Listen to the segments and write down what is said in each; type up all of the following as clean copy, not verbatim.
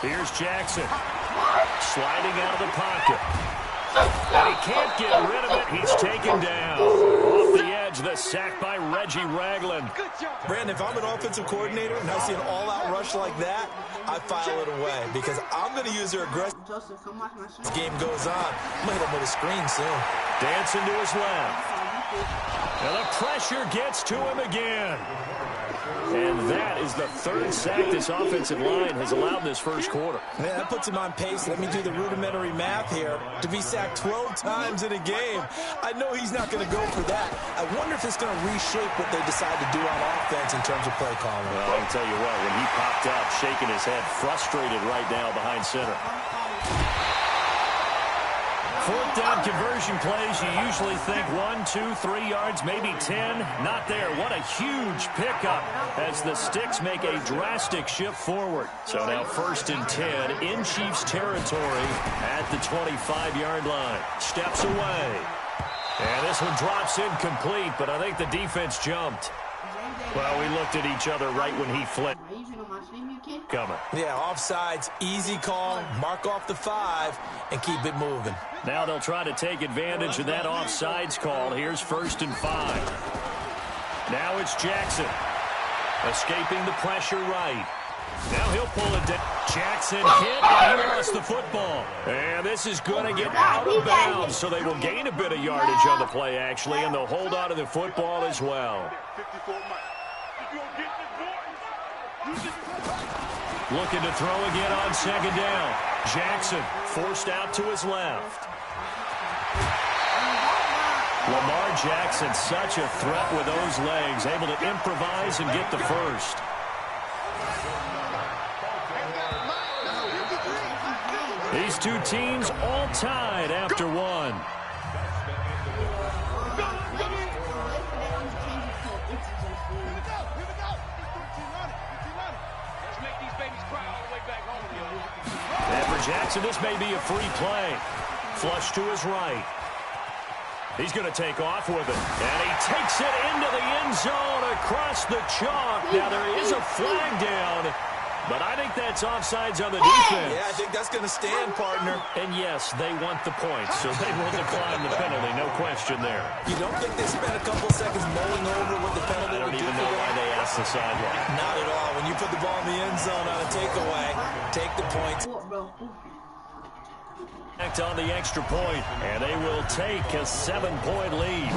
Here's Jackson. Sliding out of the pocket. And he can't get rid of it. He's taken down. Off the edge, the sack by Reggie Ragland. Brandon, if I'm an offensive coordinator and I see an all-out rush like that, I file it away because I'm going to use their aggressive. As game goes on, I'm going to hit him with a screen soon. Dancing to his left. And the pressure gets to him again. And that is the third sack this offensive line has allowed this first quarter. Yeah, that puts him on pace. Let me do the rudimentary math here. To be sacked 12 times in a game, I know he's not going to go for that. I wonder if it's going to reshape what they decide to do on offense in terms of play calling. Well, I can tell you what, when he popped up, shaking his head, frustrated right now behind center. Fourth down conversion plays, you usually think 1, 2, 3 yards, maybe 10. Not there. What a huge pickup as the Sticks make a drastic shift forward. So now 1st and 10 in Chiefs territory at the 25-yard line. Steps away. And this one drops incomplete, but I think the defense jumped. Well, we looked at each other right when he flipped. Coming. Yeah, offsides, easy call, mark off the 5, and keep it moving. Now they'll try to take advantage of that offsides call. Here's 1st and 5. Now it's Jackson. Escaping the pressure right. Now he'll pull it down. Jackson hit, and he lost the football. And this is going to get out of bounds, so they will gain a bit of yardage on the play, actually, and they'll hold on to the football as well. Looking to throw again on 2nd down. Jackson forced out to his left. Lamar Jackson, such a threat with those legs, able to improvise and get the first. These two teams all tied after one. And for Jackson, this may be a free play. Flush to his right. He's going to take off with it. And he takes it into the end zone across the chalk. Now there is a flag down, but I think that's offsides on the defense. Yeah, I think that's going to stand, partner. And yes, they want the points, so they will decline the penalty. No question there. You don't think they spent a couple seconds mulling over what the penalty I don't would do even for know them? why they asked the sideline. Not at all. When you put the ball in the end zone on a takeaway, take the points. On the extra point, and they will take a 7-point lead.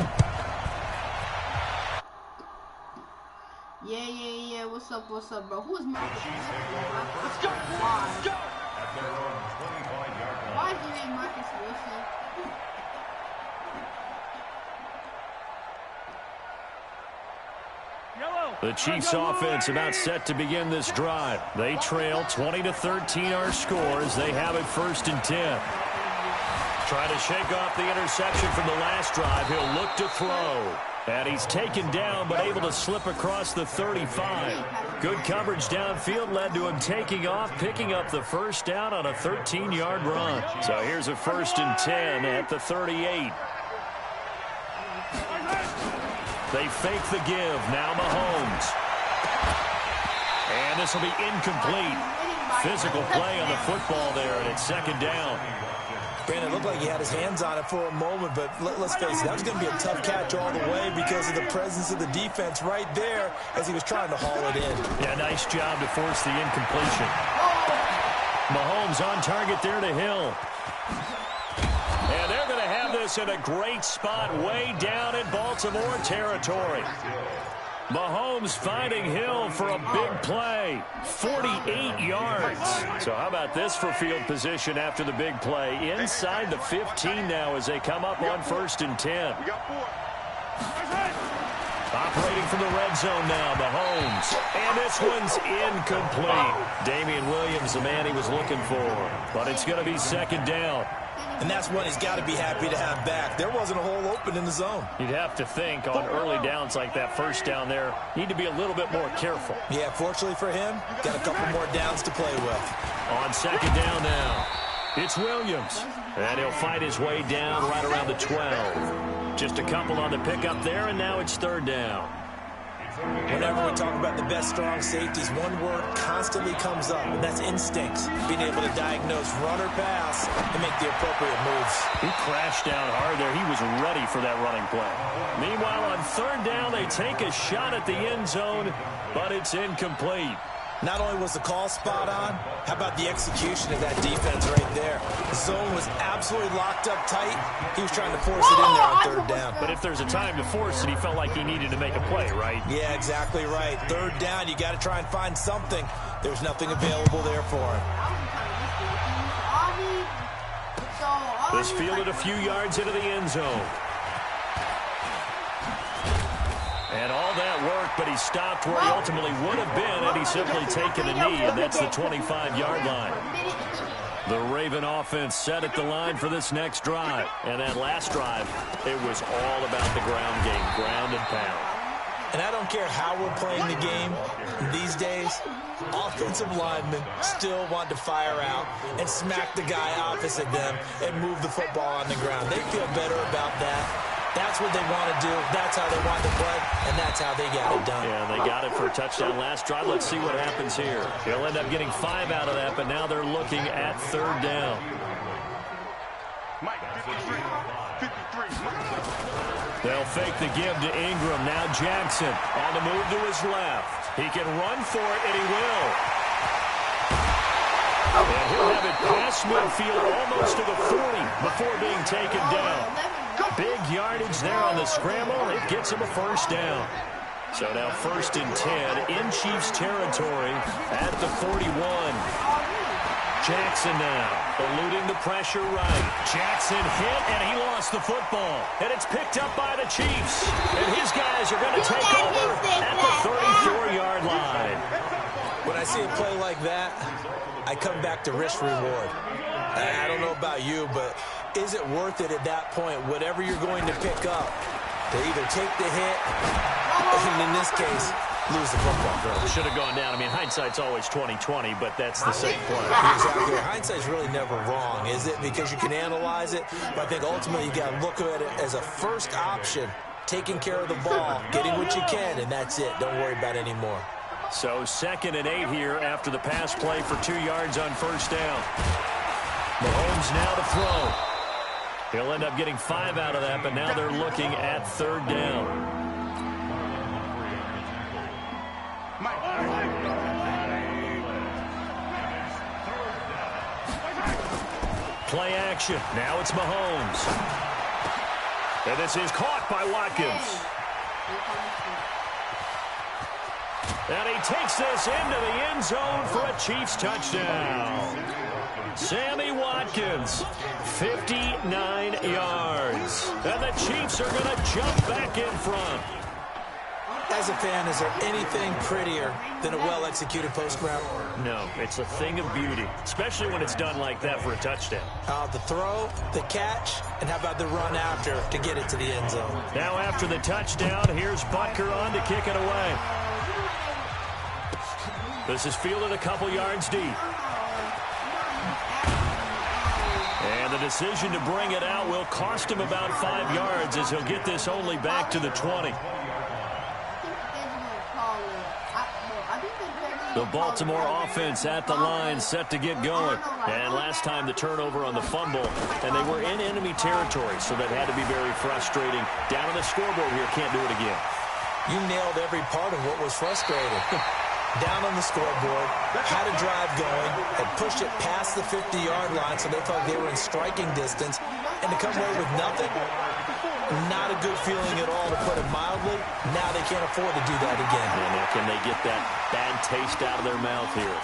Yeah. What's up, bro? Who is Marcus? Let's go. Why is he named Marcus Wilson? The Chiefs offense about set to begin this drive. They trail 20-13 our scores. They have it 1st and 10. Trying to shake off the interception from the last drive. He'll look to throw. And he's taken down, but able to slip across the 35. Good coverage downfield led to him taking off, picking up the first down on a 13-yard run. So here's a 1st and 10 at the 38. They fake the give. Now Mahomes. And this will be incomplete. Physical play on the football there, and it's 2nd down. Brandon, it looked like he had his hands on it for a moment, but let's face it, that was going to be a tough catch all the way because of the presence of the defense right there as he was trying to haul it in. Yeah, nice job to force the incompletion. Mahomes on target there to Hill. And they're going to have this in a great spot way down in Baltimore territory. Mahomes finding Hill for a big play. 48 yards. So how about this for field position after the big play? Inside the 15 now as they come up on 1st and 10. Operating from the red zone now, Mahomes. And this one's incomplete. Damian Williams, the man he was looking for. But it's going to be 2nd down. And that's one he's got to be happy to have back. There wasn't a hole open in the zone. You'd have to think on early downs like that 1st down there, need to be a little bit more careful. Yeah, fortunately for him, got a couple more downs to play with. On 2nd down now, it's Williams. And he'll fight his way down right around the 12. Just a couple on the pickup there, and now it's 3rd down. Whenever we talk about the best strong safeties, one word constantly comes up, and that's instincts. Being able to diagnose run or pass and make the appropriate moves. He crashed down hard there. He was ready for that running play. Meanwhile, on third down, they take a shot at the end zone, but it's incomplete. Not only was the call spot on, how about the execution of that defense right there? The zone was absolutely locked up tight. He was trying to force it in there on third down. But if there's a time to force it, he felt like he needed to make a play, right? Yeah, exactly right. Third down, you got to try and find something. There's nothing available there for him. This fielded a few yards into the end zone. And all that worked, but he stopped where he ultimately would have been had he simply taken a knee, and that's the 25-yard line. The Raven offense set at the line for this next drive. And that last drive, it was all about the ground game, ground and pound. And I don't care how we're playing the game these days, offensive linemen still want to fire out and smack the guy opposite them and move the football on the ground. They feel better about that. That's what they want to do. That's how they want to play, and that's how they got it done. Yeah, they got it for a touchdown last drive. Let's see what happens here. They'll end up getting 5 out of that, but now they're looking at third down. They'll fake the give to Ingram. Now Jackson on the move to his left. He can run for it, and he will. And he'll have it past midfield almost to the 40 before being taken down. Big yardage there on the scramble. It gets him a first down. So now 1st and 10 in Chiefs territory at the 41. Jackson now eluding the pressure right. Jackson hit, and he lost the football. And it's picked up by the Chiefs. And his guys are going to take over at the 34-yard line. When I see a play like that, I come back to risk reward. I don't know about you, but is it worth it at that point, whatever you're going to pick up, to either take the hit, and in this case, lose the football? Should have gone down. I mean, hindsight's always 20/20, but that's the same play. Exactly. Hindsight's really never wrong, is it? Because you can analyze it, but I think ultimately you got to look at it as a first option, taking care of the ball, getting what you can, and that's it. Don't worry about it anymore. So 2nd and 8 here after the pass play for 2 yards on first down. Mahomes now to throw. He'll end up getting 5 out of that, but now they're looking at third down. Play action. Now it's Mahomes. And this is caught by Watkins. And he takes this into the end zone for a Chiefs touchdown. Sammy Watkins, 59 yards. And the Chiefs are going to jump back in front. As a fan, is there anything prettier than a well-executed post route? No, it's a thing of beauty, especially when it's done like that for a touchdown. The throw, the catch, and how about the run after to get it to the end zone? Now after the touchdown, here's Butker on to kick it away. This is fielded a couple yards deep. And the decision to bring it out will cost him about 5 yards as he'll get this only back to the 20. The Baltimore offense at the line, set to get going. And last time the turnover on the fumble, and they were in enemy territory, so that had to be very frustrating. Down on the scoreboard here, can't do it again. You nailed every part of what was frustrating. Down on the scoreboard, had a drive going, and pushed it past the 50-yard line, so they felt they were in striking distance. And to come away with nothing, not a good feeling at all, to put it mildly. Now they can't afford to do that again. And now can they get that bad taste out of their mouth here?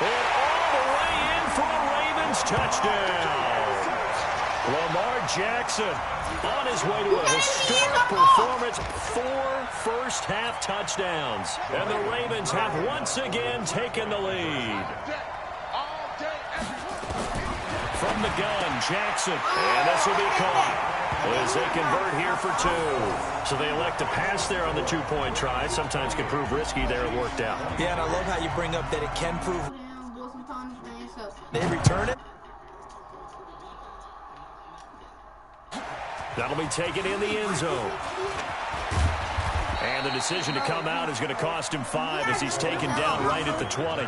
And all the way in for a Ravens touchdown. Lamar Jackson on his way to a historic performance. 4 first-half touchdowns. And the Ravens have once again taken the lead. From the gun, Jackson. And this will be caught as they convert here for 2. So they elect to pass there on the 2-point try. Sometimes can prove risky. There it worked out. Yeah, and I love how you bring up that it can prove. They return it. That'll be taken in the end zone. And the decision to come out is going to cost him 5 as he's taken down right at the 20.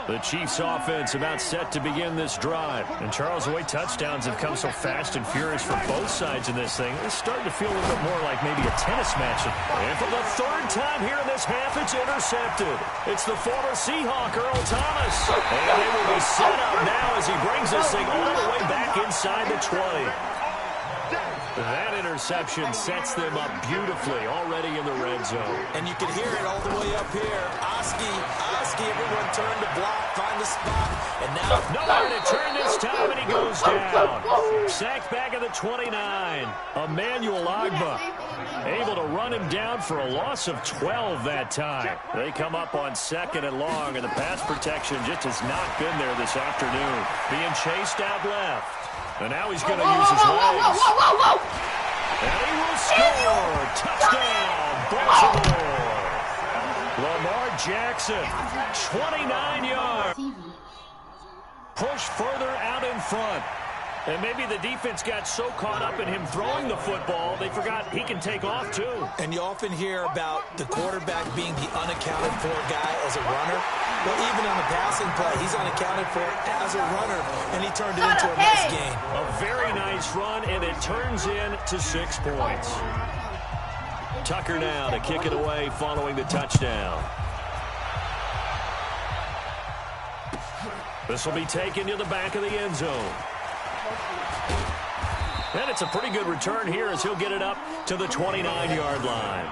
The Chiefs offense about set to begin this drive. And Charles, the way touchdowns have come so fast and furious for both sides in this thing, it's starting to feel a little bit more like maybe a tennis match. And for the third time here in this half, it's intercepted. It's the former Seahawk, Earl Thomas. And they will be set up now as he brings this thing all the way back inside the 20. That interception sets them up beautifully already in the red zone. And you can hear it all the way up here. Oski, everyone turn to block, find the spot, and now... Nowhere to turn this time, and he goes down. Sacked back at the 29. Emmanuel Agba able to run him down for a loss of 12 that time. They come up on 2nd and long, and the pass protection just has not been there this afternoon. Being chased out left. And now he's going to use his legs. And he will score. Touchdown, Baltimore. Lamar Jackson, 29 yards. Push further out in front. And maybe the defense got so caught up in him throwing the football, they forgot he can take off too. And you often hear about the quarterback being the unaccounted for guy as a runner. Well, even on the passing play, he's unaccounted for as a runner, and he turned it into a nice gain. A very nice run, and it turns into 6 points. Tucker now to kick it away following the touchdown. This will be taken to the back of the end zone. And it's a pretty good return here as he'll get it up to the 29-yard line.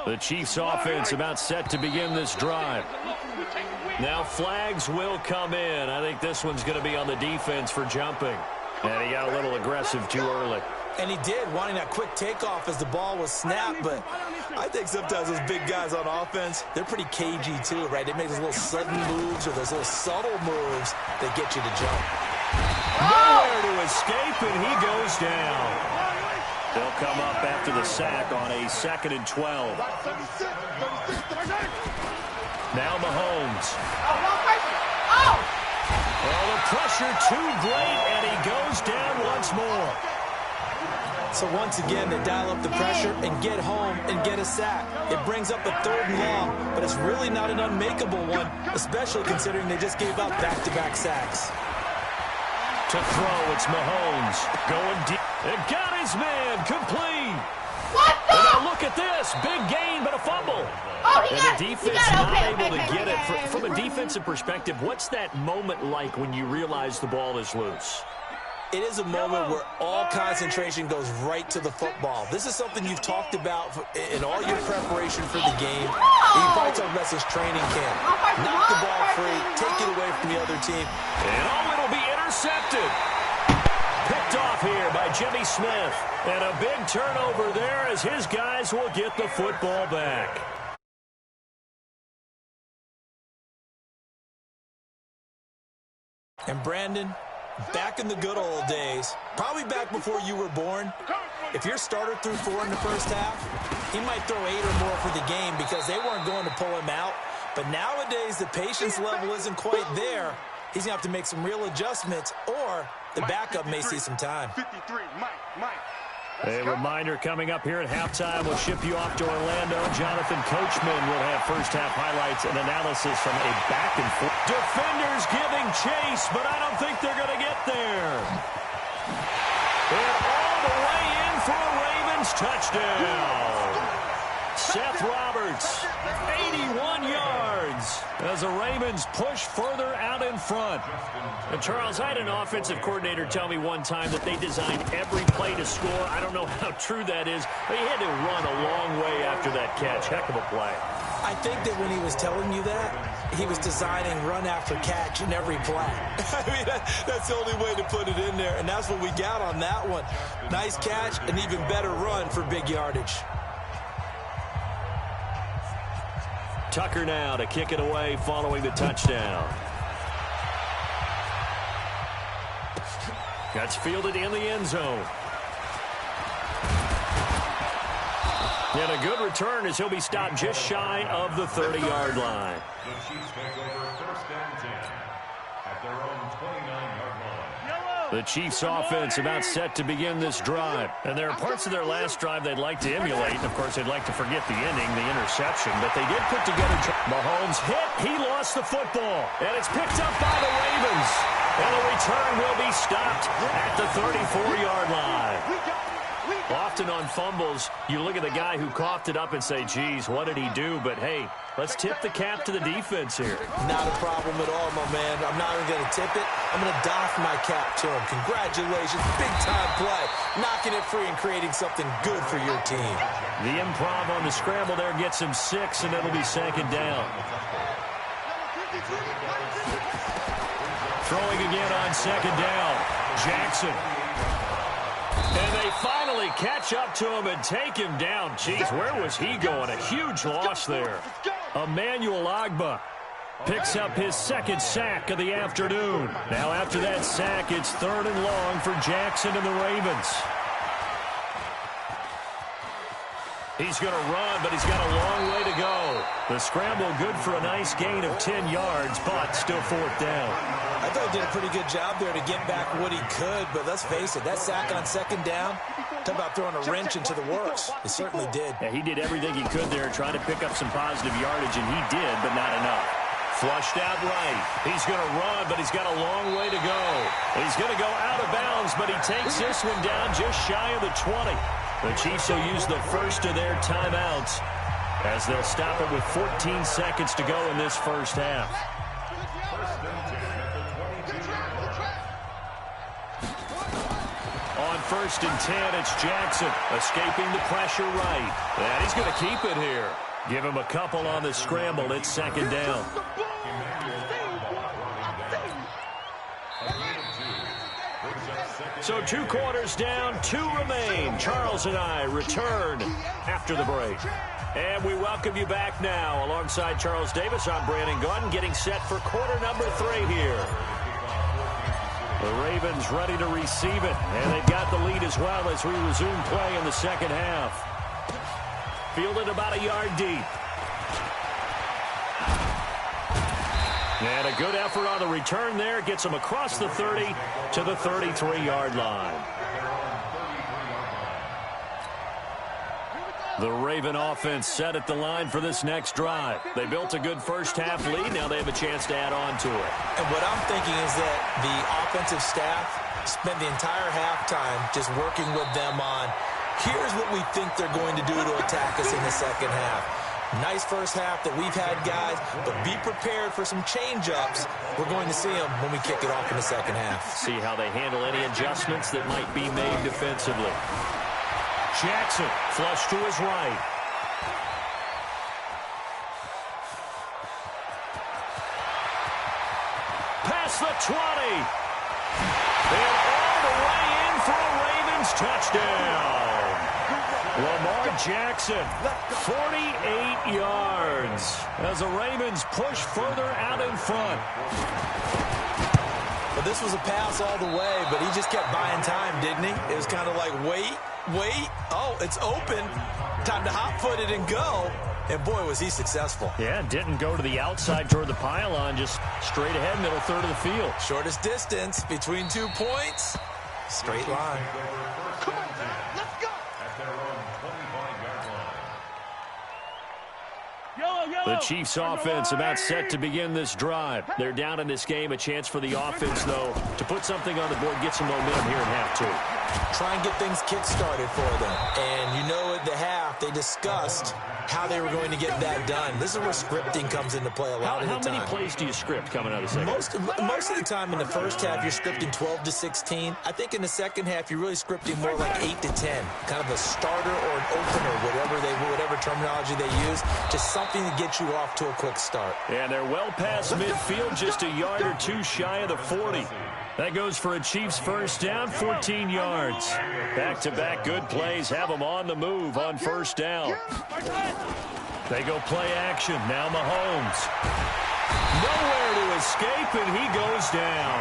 The Chiefs offense about set to begin this drive. Now flags will come in. I think this one's going to be on the defense for jumping. And he got a little aggressive too early. And he did, wanting that quick takeoff as the ball was snapped. But I think sometimes those big guys on offense, they're pretty cagey too, right? They make those little sudden moves or those little subtle moves that get you to jump. Nowhere to escape, and he goes down. They'll come up after the sack on a 2nd and 12. Now Mahomes. Well, the pressure too great, and he goes down once more. So once again, they dial up the pressure and get home and get a sack. It brings up a 3rd and long, but it's really not an unmakeable one, especially considering they just gave up back-to-back sacks. To throw, it's Mahomes going deep. It got his man complete. What the? And now look at this. Big gain, but a fumble. Oh, and the defense not able to get it. From a defensive perspective, what's that moment like when you realize the ball is loose? It is a moment where all concentration goes right to the football. This is something you've talked about in all your preparation for the game. You probably talked about this training camp. Knock the ball free, take it away from the other team. And it'll be intercepted. Picked off here by Jimmy Smith. And a big turnover there as his guys will get the football back. And Brandon, back in the good old days, probably back before you were born, if your starter threw 4 in the first half, he might throw 8 or more for the game because they weren't going to pull him out. But nowadays, the patience level isn't quite there. He's going to have to make some real adjustments, or the backup may see some time. A reminder coming up here at halftime. We'll ship you off to Orlando. Jonathan Coachman will have first-half highlights and analysis from a back-and-forth. Defenders giving chase, but I don't think they're going to get there. And all the way in for a Ravens touchdown. Seth Roberts, 81 yards as the Ravens push further out in front. And Charles, I had an offensive coordinator tell me one time that they designed every play to score. I don't know how true that is. They had to run a long way after that catch. Heck of a play. I think that when he was telling you that, he was designing run after catch in every play. I mean, that's the only way to put it in there, and that's what we got on that one. Nice catch, an even better run for big yardage. Tucker now to kick it away following the touchdown. That's fielded in the end zone. And a good return as he'll be stopped just shy of the 30-yard line. The Chiefs take over first and 10 at their own 29-yard line. The Chiefs offense about set to begin this drive. And there are parts of their last drive they'd like to emulate. Of course, they'd like to forget the ending, the interception. But they did put together. Mahomes hit. He lost the football. And it's picked up by the Ravens. And the return will be stopped at the 34-yard line. Often on fumbles, you look at the guy who coughed it up and say, geez, what did he do? But, hey, let's tip the cap to the defense here. Not a problem at all, my man. I'm not even going to tip it. I'm going to doff my cap to him. Congratulations. Big-time play. Knocking it free and creating something good for your team. The improv on the scramble there gets him 6, and it'll be second down. Throwing again on second down. Jackson. And they finally catch up to him and take him down. Jeez, where was he going? A huge loss there. Emmanuel Ogbah picks up his second sack of the afternoon. Now after that sack, it's 3rd and long for Jackson and the Ravens. He's going to run, but he's got a long way to go. The scramble good for a nice gain of 10 yards, but still 4th down. I thought he did a pretty good job there to get back what he could, but let's face it, that sack on second down, talk about throwing a wrench into the works. It certainly did. Yeah, he did everything he could there, trying to pick up some positive yardage, and he did, but not enough. Flushed out right. He's going to run, but he's got a long way to go. He's going to go out of bounds, but he takes this one down just shy of the 20. The Chiefs will use the first of their timeouts as they'll stop it with 14 seconds to go in this first half. On 1st and 10, it's Jackson escaping the pressure right. And he's going to keep it here. Give him a couple on the scramble. It's second down. So 2 quarters down, 2 remain. Charles and I return after the break. And we welcome you back now. Alongside Charles Davis, I'm Brandon Gaudin, getting set for quarter number 3 here. The Ravens ready to receive it, and they've got the lead as well as we resume play in the second half. Fielded about a yard deep. And a good effort on the return there. Gets them across the 30 to the 33-yard line. The Raven offense set at the line for this next drive. They built a good first-half lead. Now they have a chance to add on to it. And what I'm thinking is that the offensive staff spent the entire halftime just working with them on, here's what we think they're going to do to attack us in the second half. Nice first half that we've had, guys, but be prepared for some change-ups. We're going to see them when we kick it off in the second half. See how they handle any adjustments that might be made defensively. Jackson, flush to his right. Past the 20. And all the way in for a Ravens touchdown. Lamar Jackson, 48 yards as the Ravens push further out in front. Well, this was a pass all the way, but he just kept buying time, didn't he? It was kind of like, wait. Oh, it's open. Time to hot-foot it and go. And, boy, was he successful. Yeah, didn't go to the outside toward the pylon, just straight ahead, middle third of the field. Shortest distance between 2 points. Straight line. Come on, let's go. At their own 25-yard line. The Chiefs offense about set to begin this drive. They're down in this game. A chance for the offense, though, to put something on the board, get some momentum here in half 2. try and get things kick-started for them. And you know at the half, they discussed how they were going to get that done. This is where scripting comes into play a lot of the time. How many plays do you script coming out of the second? Most of the time in the first half, you're scripting 12 to 16. I think in the second half, you're really scripting more like 8 to 10. Kind of a starter or an opener, whatever terminology they use, just something to get you off to a quick start. And they're well past midfield, just a yard or two shy of the 40. That goes for a Chiefs first down, 14 yards. Back-to-back good plays have them on the move on first down. They go play action. Now Mahomes. Nowhere to escape, and he goes down.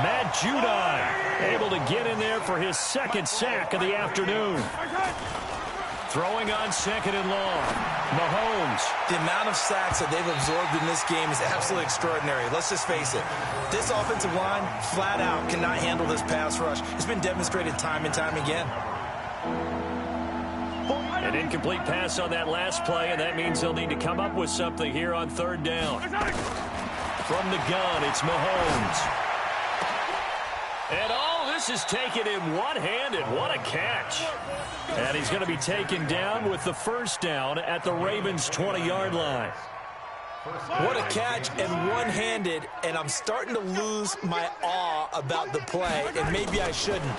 Matt Judon able to get in there for his second sack of the afternoon. Throwing on second and long. Mahomes. The amount of sacks that they've absorbed in this game is absolutely extraordinary. Let's just face it. This offensive line, flat out, cannot handle this pass rush. It's been demonstrated time and time again. An incomplete pass on that last play, and that means they'll need to come up with something here on third down. From the gun, it's Mahomes. And all this is taken in one-handed. What a catch. And he's going to be taken down with the first down at the Ravens' 20-yard line. What a catch and one-handed, and I'm starting to lose my awe about the play, and maybe I shouldn't.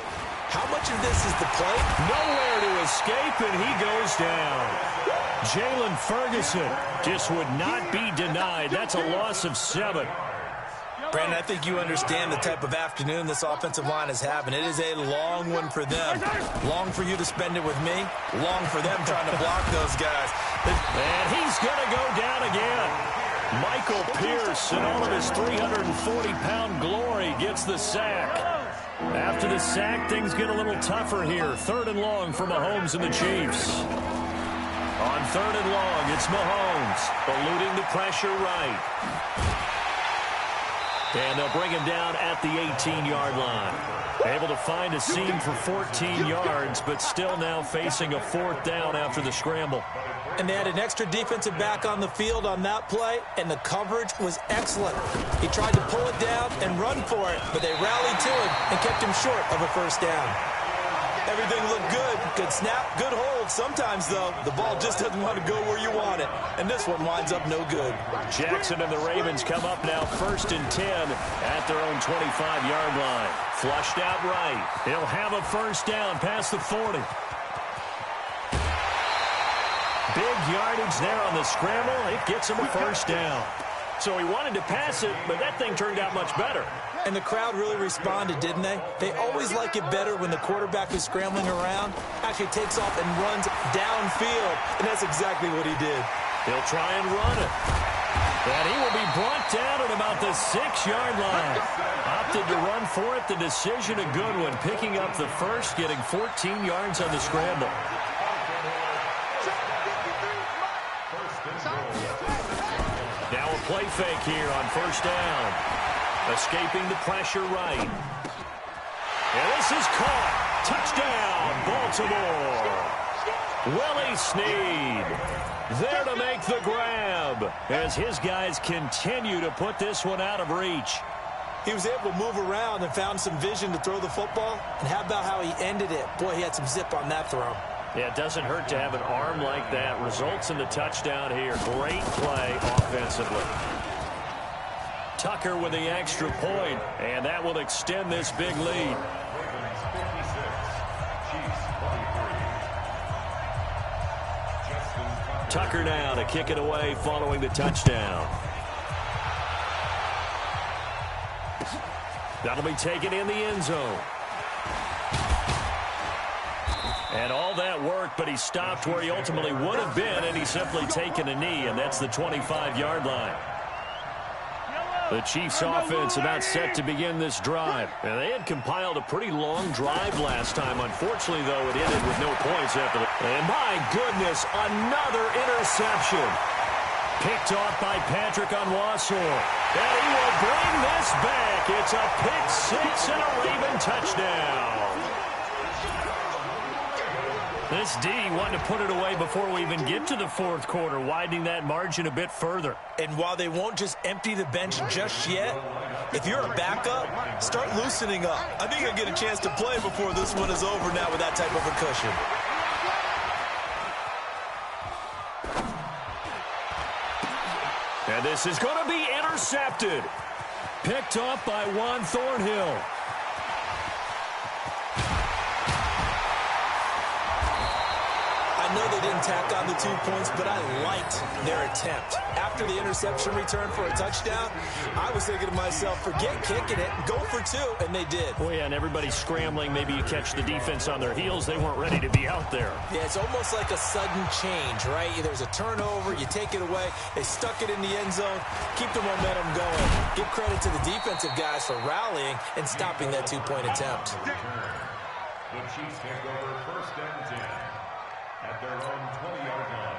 How much of this is the play? Nowhere to escape, and he goes down. Jalen Ferguson just would not be denied. That's a loss of 7. Brandon, I think you understand the type of afternoon this offensive line is having. It is a long one for them. Long for you to spend it with me. Long for them trying to block those guys. And he's going to go down again. Michael Pierce, in all of his 340-pound glory, gets the sack. After the sack, things get a little tougher here. Third and long for Mahomes and the Chiefs. On third and long, it's Mahomes, eluding the pressure right. And they'll bring him down at the 18-yard line. Able to find a seam for 14 yards, but still now facing a fourth down after the scramble. And they had an extra defensive back on the field on that play, and the coverage was excellent. He tried to pull it down and run for it, but they rallied to him and kept him short of a first down. Everything looked good. Good snap, good hold. Sometimes, though, the ball just doesn't want to go where you want it. And this one winds up no good. Jackson and the Ravens come up now first and 10 at their own 25-yard line. Flushed out right. He'll have a first down past the 40. Big yardage there on the scramble. It gets him a first down. So he wanted to pass it, but that thing turned out much better. And the crowd really responded, didn't they? They always like it better when the quarterback who's scrambling around actually takes off and runs downfield. And that's exactly what he did. He'll try and run it. And he will be brought down at about the 6-yard line. Opted to run for it. The decision a good one. Picking up the first, getting 14 yards on the scramble. Now a play fake here on first down. Escaping the pressure right. And this is caught. Touchdown, Baltimore. Willie Snead there to make the grab as his guys continue to put this one out of reach. He was able to move around and found some vision to throw the football. And how about how he ended it? Boy, he had some zip on that throw. Yeah, it doesn't hurt to have an arm like that. Results in the touchdown here. Great play offensively. Tucker with the extra point, and that will extend this big lead. Tucker now to kick it away following the touchdown. That'll be taken in the end zone. And all that work, but he stopped where he ultimately would have been, and he's simply taken a knee, and that's the 25-yard line. The Chiefs offense about set to begin this drive. And they had compiled a pretty long drive last time. Unfortunately, though, it ended with no points after the... And my goodness, another interception. Picked off by Patrick Onwuasor. And he will bring this back. It's a pick six and a Raven touchdown. This D wanted to put it away before we even get to the fourth quarter, widening that margin a bit further. And while they won't just empty the bench just yet, if you're a backup, start loosening up. I think you'll get a chance to play before this one is over now with that type of a cushion. And this is going to be intercepted. Picked off by Juan Thornhill. I know they didn't tack on the 2 points, but I liked their attempt. After the interception return for a touchdown, I was thinking to myself, forget kicking it, go for 2, and they did. Oh, yeah, and everybody's scrambling. Maybe you catch the defense on their heels. They weren't ready to be out there. Yeah, it's almost like a sudden change, right? There's a turnover, you take it away, they stuck it in the end zone, keep the momentum going. Give credit to the defensive guys for rallying and stopping that 2-point attempt. The Chiefs take over 1st and 10 at their own 20-yard line.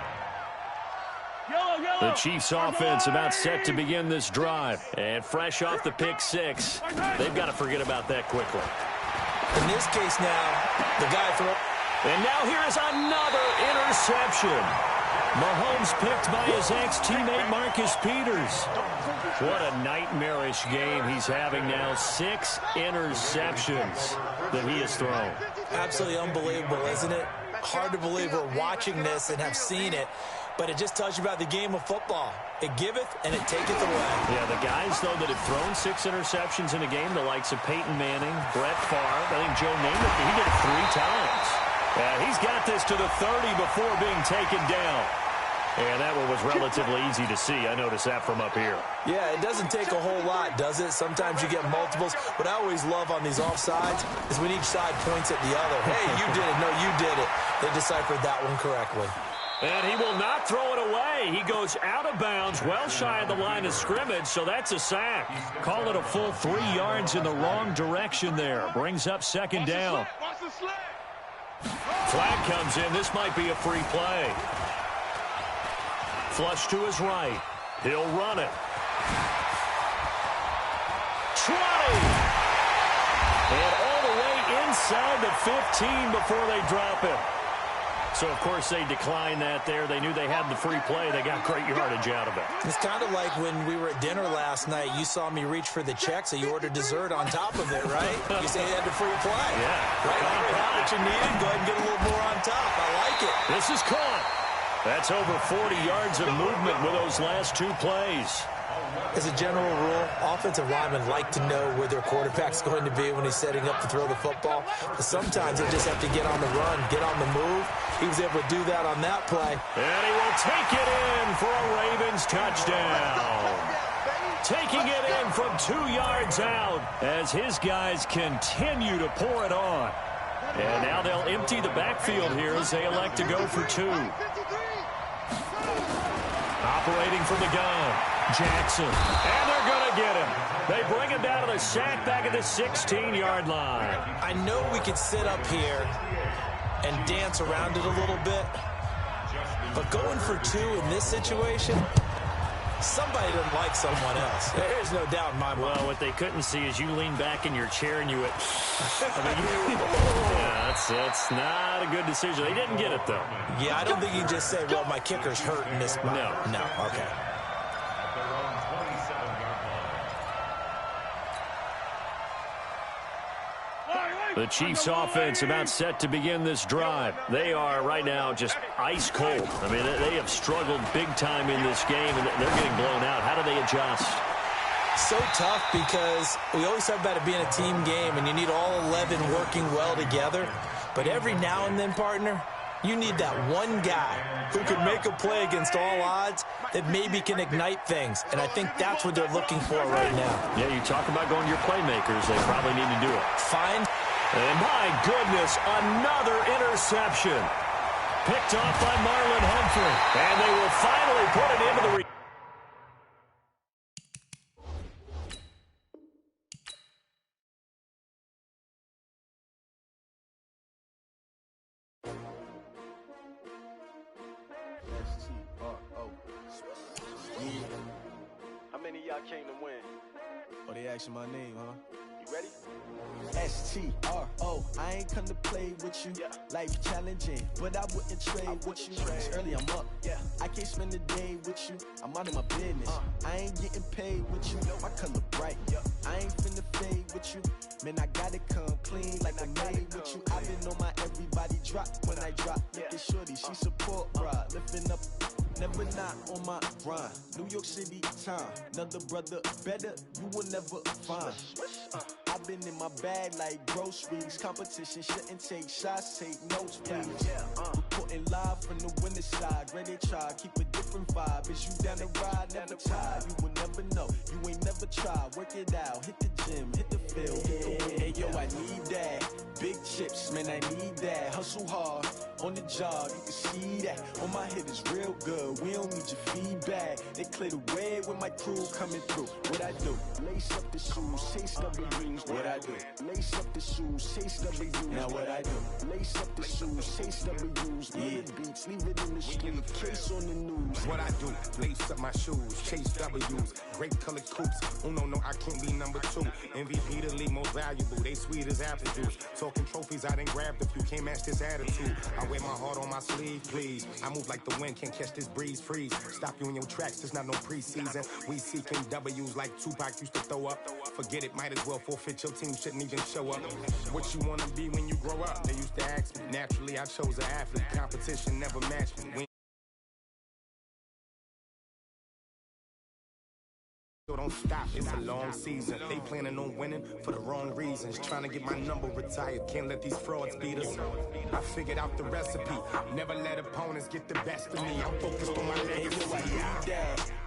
The Chiefs offense about set to begin this drive. And fresh off the pick 6, they've got to forget about that quickly. In this case now, the guy And now here is another interception. Mahomes picked by his ex-teammate Marcus Peters. What a nightmarish game he's having now. 6 interceptions that he has thrown. Absolutely unbelievable, isn't it? Hard to believe we're watching this and have seen it, but it just tells you about the game of football. It giveth and it taketh away. Yeah, the guys, though, that have thrown 6 interceptions in a game, the likes of Peyton Manning, Brett Favre, I think Joe Namath, he did it 3 times. He's got this to the 30 before being taken down. And that one was relatively easy to see. I noticed that from up here. Yeah, it doesn't take a whole lot, does it? Sometimes you get multiples. What I always love on these offsides is when each side points at the other. Hey, you did it. No, you did it. They deciphered that one correctly. And he will not throw it away. He goes out of bounds, well shy of the line of scrimmage, so that's a sack. Call it a full 3 yards in the wrong direction there. Brings up 2nd down. Flag comes in. This might be a free play. Flush to his right. He'll run it. 20. And all the way inside the 15 before they drop it. So, of course, they declined that there. They knew they had the free play. They got great yardage out of it. It's kind of like when we were at dinner last night. You saw me reach for the check, so you ordered dessert on top of it, right? You say you had the free play. Yeah. Right? You got what you needed. Go ahead and get a little more on top. I like it. This is caught. That's over 40 yards of movement with those last 2 plays. As a general rule, offensive linemen like to know where their quarterback's going to be when he's setting up to throw the football. But sometimes they just have to get on the run, get on the move. He was able to do that on that play. And he will take it in for a Ravens touchdown. Taking it in from 2 yards out as his guys continue to pour it on. And now they'll empty the backfield here as they elect to go for 2. Operating from the gun, Jackson. And they're going to get him. They bring him down to the sack back at the 16-yard line. I know we could sit up here and dance around it a little bit, but going for 2 in this situation, somebody doesn't like someone else. There's no doubt in my mind. Well, what they couldn't see is you lean back in your chair and you went, yeah, that's not a good decision. They didn't get it, though. Yeah, I don't think you can just say, well, my kicker's hurt in this spot. No, okay. The Chiefs offense about set to begin this drive. They are right now just ice cold. I mean, they have struggled big time in this game, and they're getting blown out. How do they adjust? So tough because we always talk about it being a team game, and you need all 11 working well together. But every now and then, partner, you need that one guy who can make a play against all odds that maybe can ignite things. And I think that's what they're looking for right now. Yeah, you talk about going to your playmakers. They probably need to do it. Find. And my goodness, another interception. Picked off by Marlon Humphrey. And they will finally put it into the How many of y'all came to win? Oh, they asking my name, huh? You ready? STRO, I ain't come to play with you. Life challenging, but I wouldn't trade with you. It's early, I'm up. I can't spend the day with you. I'm out of my business. I ain't getting paid with you. My color bright. I ain't finna fade with you. Man, I gotta come clean like I'm made with you. I've been on my everybody drop when I drop. Look at shorty, she support, bruh. Lifting up. Never not on my grind. New York City time. Another brother better, you will never find. I've been in my bag like groceries. Competition shouldn't take shots, take notes, please. Reporting live from the winning side. Ready to try, keep a different vibe. Is you down the ride, never tired. You will never know, you ain't never tried. Work it out, hit the gym, hit the field, hit the wind. Hey yo, I need that. Big chips, man, I need that. Hustle hard, on the job, you can see that. On my head is real good, we don't need your feedback. They clear the way with my crew coming through. What I do? Lace up the shoes, chase W's. What I do? Lace up the shoes, chase W's. Now what I do? Lace up the shoes, chase W's. Yeah, beats, leave it in the street, case on the news. What I do? Lace up my shoes, chase W's. Great colored coops. Oh no, I can't be number 2. MVP the league most valuable. They sweet as apple juice. Talking trophies, I done grabbed a few. Can't match this attitude. I wear my heart on my sleeve, please. I move like the wind, can't catch this breeze, freeze. Stop you in your tracks, there's not no preseason. We seeking W's like Tupac used to throw up. Forget it, might as well forfeit. Your team shouldn't even show up. What you wanna be when you grow up? They used to ask me. Naturally, I chose an athlete. Competition never matched me. So don't stop, it's a long season. They planning on winning for the wrong reasons. Trying to get my number retired, can't let these frauds beat us. I figured out the recipe, never let opponents get the best of me. I'm focused on my legacy.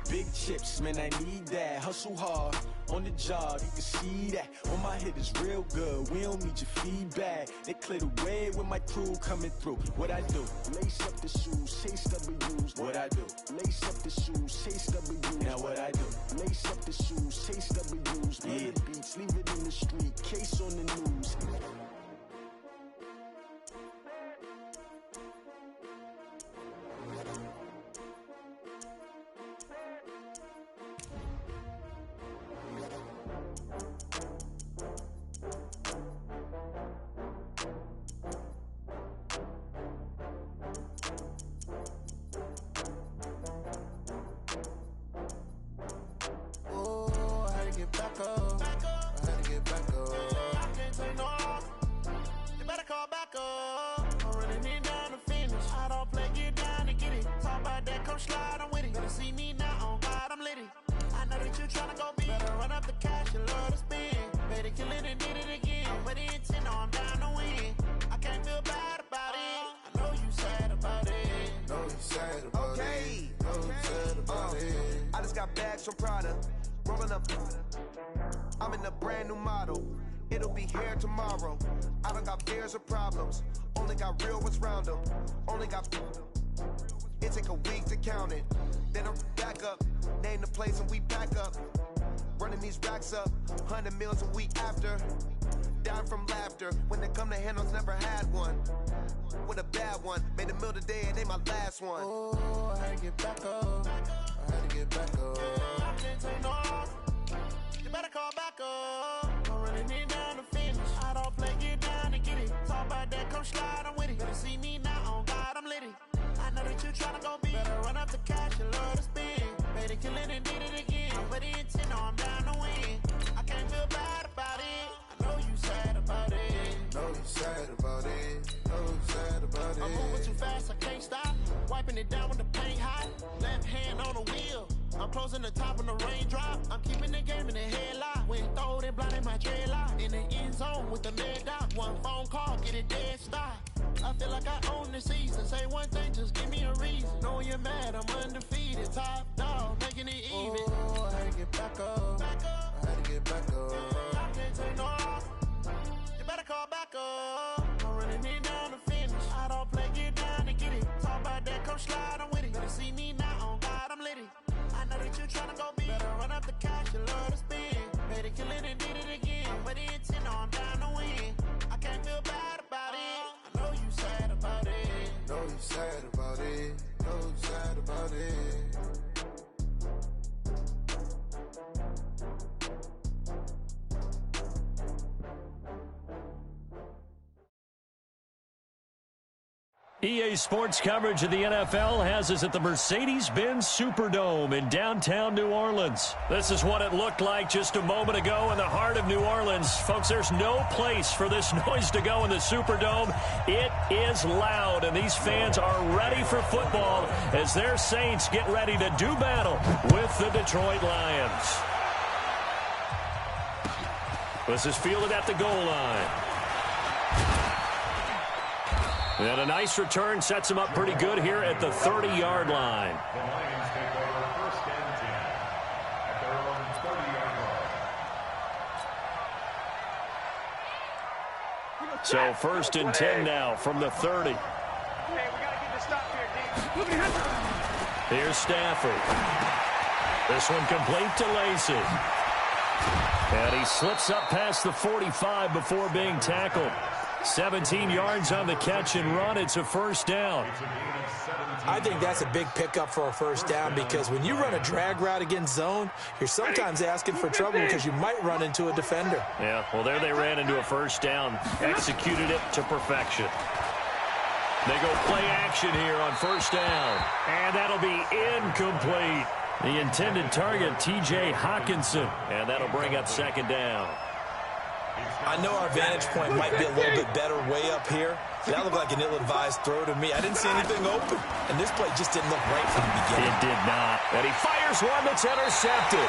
Big chips, man, I need that. Hustle hard, on the job, you can see that. On my head is real good, we don't need your feedback. They clear the way with my crew coming through. What I do? Lace up the shoes, chase W's. What I do? Lace up the shoes, chase W's. Now what I do? Lace up the shoes, chase W's. Yeah, beats, leave it in the street, case on the news. From Prada, rolling up. I'm in a brand new model. It'll be here tomorrow. I don't got fears or problems. Only got real ones round them. Only got. It take a week to count it. Then I'm back up. Name the place and we back up. Running these racks up. 100 meals a week after. Dying from laughter. When they come to handles, never had one. With a bad one. Made a meal today and ain't my last one. Oh, I had to get back up. I had to get back up. I can't take no off. You better call back up. I'm running it down to finish. I don't play, get down and get it. Talk about that, come slide, I'm with it. Better see me now, on God, I'm litty. I know that you tryna go big. Better run up the cash and love to spend. Made it, kill it, and did it again. But the intent, no, I'm down to win. I can't feel bad about it. I know you sad about it. Know you sad about it. Know you sad about it. I'm moving too fast, I can't stop. Wiping it down with the paint hot. Left hand on the wheel. I'm closing the top when the raindrop. I'm keeping the game in the headlock. When throwed and blinded my dreadlock. In the end zone with the lead out. One phone call, get it dead stop. I feel like I own the season. Say one thing, just give me a reason. Knowing you're mad, I'm undefeated. Top dog, making it even. Oh, I had to get back up. I had to get back up. I can't take no off. You better call back up. I'm running it down to finish. I don't play, get down and get it. Talk about that, come slide, I'm with it. Better see me now, on God, I'm litty. I know that you tryna go big. Better run up the cash, you love to spend. Made it, kill it, and did it again. But the intent, no, I'm down to win. I can't feel bad about it. I know you sad about it. Know you sad about it. Know you sad about it. EA Sports coverage of the NFL has us at the Mercedes-Benz Superdome in downtown New Orleans. This is what it looked like just a moment ago in the heart of New Orleans. Folks, there's no place for this noise to go in the Superdome. It is loud, and these fans are ready for football as their Saints get ready to do battle with the Detroit Lions. This is fielded at the goal line. And a nice return sets him up pretty good here at the 30-yard line. The Lions take over first and 10 at their own 30-yard line. So first and 10 now from the 30. Hey, we got to get this stop here, D. Here's Stafford. This one complete to Lacy. And he slips up past the 45 before being tackled. 17 yards on the catch and run. It's a first down. I think that's a big pickup for a first down because when you run a drag route against zone, you're sometimes asking for trouble because you might run into a defender. Yeah, well, there they ran into a first down. Executed it to perfection. They go play action here on first down. And that'll be incomplete. The intended target, T.J. Hawkinson. And that'll bring up second down. I know our vantage point might be a little bit better way up here. That looked like an ill-advised throw to me. I didn't see anything open. And this play just didn't look right from the beginning. It did not. And he fires one that's intercepted.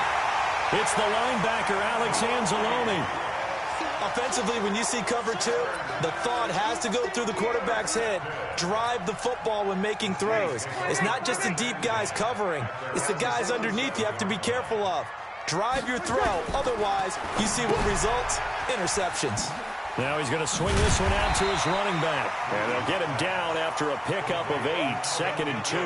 It's the linebacker, Alex Anzalone. Offensively, when you see cover two, the thought has to go through the quarterback's head. Drive the football when making throws. It's not just the deep guys covering. It's the guys underneath you have to be careful of. Drive your throw. Otherwise, you see what results? Interceptions. Now he's going to swing this one out to his running back. And they'll get him down after a pickup of 8, second and 2.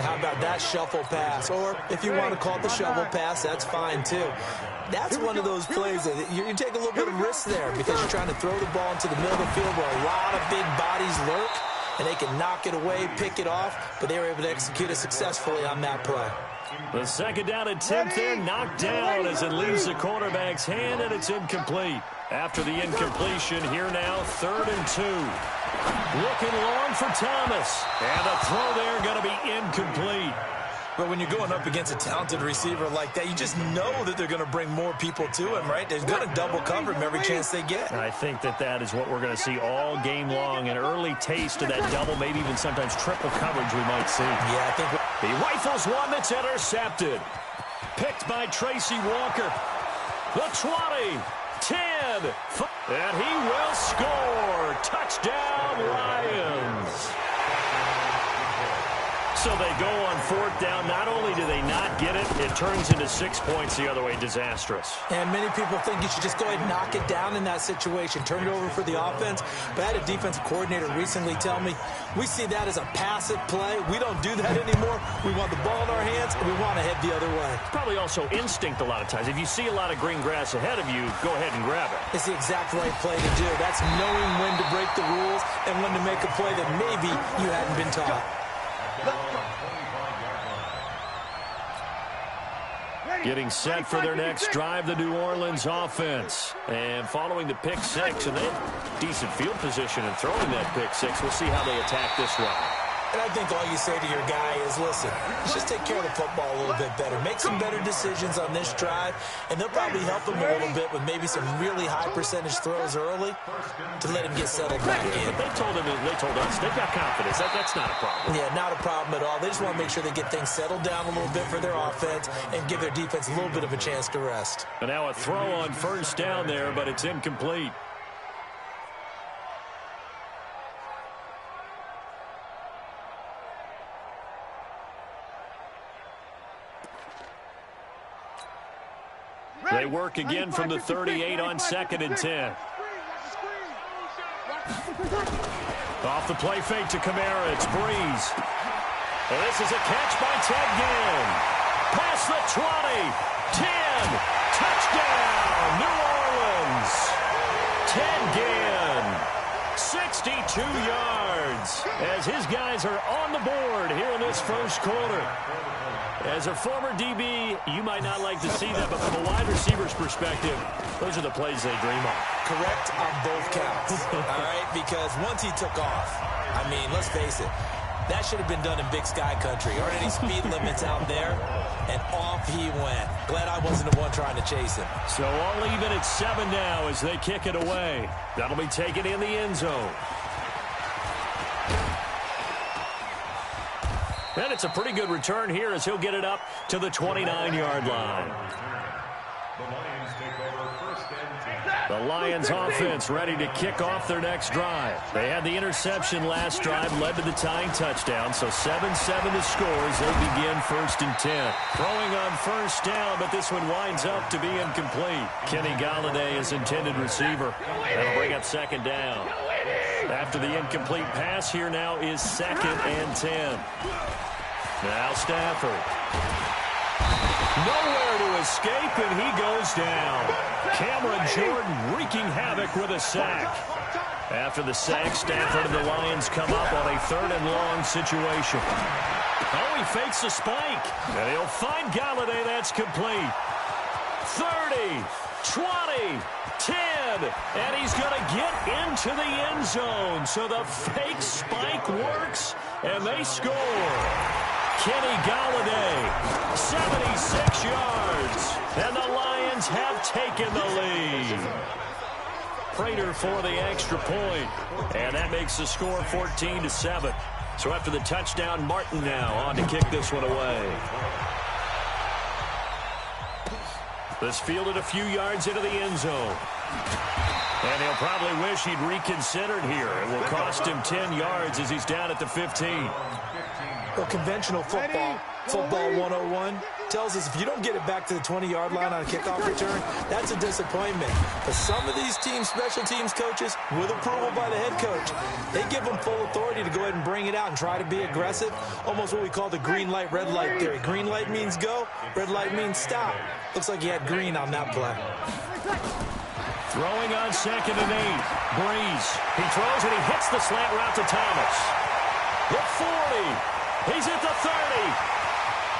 How about that shuffle pass? Or if you want to call it the shovel pass, that's fine too. That's one of those plays that you take a little bit of risk there because you're trying to throw the ball into the middle of the field where a lot of big bodies lurk, and they can knock it away, pick it off, but they were able to execute it successfully on that play. The second down attempt there knocked down as it leaves the quarterback's hand, and it's incomplete. After the incompletion, here now, 3rd and 2. Looking long for Thomas. And the throw there going to be incomplete. But when you're going up against a talented receiver like that, you just know that they're going to bring more people to him, right? They're going to double cover him every chance they get. And I think that is what we're going to see all game long. An early taste of that double, maybe even sometimes triple coverage we might see. Yeah, I think he rifles one that's intercepted. Picked by Tracy Walker. The 20, 10, and he will score. Touchdown, Lions. So they go on 4th down. Not only do they not get it, it turns into 6 points the other way. Disastrous. And many people think you should just go ahead and knock it down in that situation. Turn it over for the offense. But I had a defensive coordinator recently tell me, we see that as a passive play. We don't do that anymore. We want the ball in our hands, and we want to head the other way. Probably also instinct a lot of times. If you see a lot of green grass ahead of you, go ahead and grab it. It's the exact right play to do. That's knowing when to break the rules and when to make a play that maybe you hadn't been taught. Getting set for their next drive, the New Orleans offense. And following the pick 6, and they have decent field position and throwing that pick 6. We'll see how they attack this one. And I think all you say to your guy is, listen, just take care of the football a little bit better. Make some better decisions on this drive, and they'll probably help him a little bit with maybe some really high percentage throws early to let him get settled back in. But they told us, they've got confidence. That's not a problem. Yeah, not a problem at all. They just want to make sure they get things settled down a little bit for their offense and give their defense a little bit of a chance to rest. And now a throw on 1st down there, but it's incomplete. They work again from the 38 on 2nd and 10. Off the play fake to Kamara. It's Breeze. And this is a catch by Ted Ginn. Past the 20. 10. Touchdown, New Orleans. Ted Ginn. 62 yards as his guys are on the board here in this first quarter. As a former DB, you might not like to see that, but from a wide receiver's perspective, those are the plays they dream of. Correct on both counts, all right? Because once he took off, I mean, let's face it. That should have been done in Big Sky Country. Aren't any speed limits out there? And off he went. Glad I wasn't the one trying to chase him. So all even at 7 now as they kick it away. That'll be taken in the end zone. And it's a pretty good return here as he'll get it up to the 29-yard line. The Lions take over first and 10. The Lions offense ready to kick off their next drive. They had the interception last drive, led to the tying touchdown, so 7-7 to score as they begin first and 10. Throwing on first down, but this one winds up to be incomplete. Kenny Galladay is intended receiver. That'll bring up second down. After the incomplete pass, here now is second and 10. Now Stafford. Nowhere to escape, and he goes down. Cameron Jordan wreaking havoc with a sack. After the sack, Stafford and the Lions come up on a 3rd and long situation. Oh, he fakes a spike. And he'll find Galladay. That's complete. 30, 20, 10, and he's going to get into the end zone. So the fake spike works, and they score. Kenny Galladay, 76 yards, and the Lions have taken the lead. Prater for the extra point, and that makes the score 14-7. So after the touchdown, Martin now on to kick this one away. This fielded a few yards into the end zone. And he'll probably wish he'd reconsidered here. It will cost him 10 yards as he's down at the 15. Well, conventional football 101, tells us if you don't get it back to the 20-yard line on a kickoff return, that's a disappointment. But some of these teams, special teams coaches, with approval by the head coach, they give them full authority to go ahead and bring it out and try to be aggressive, almost what we call the green light, red light theory. Green light means go, red light means stop. Looks like he had green on that play. Throwing on 2nd and 8. Breeze. He throws and he hits the slant route to Thomas. The 40. He's at the 30,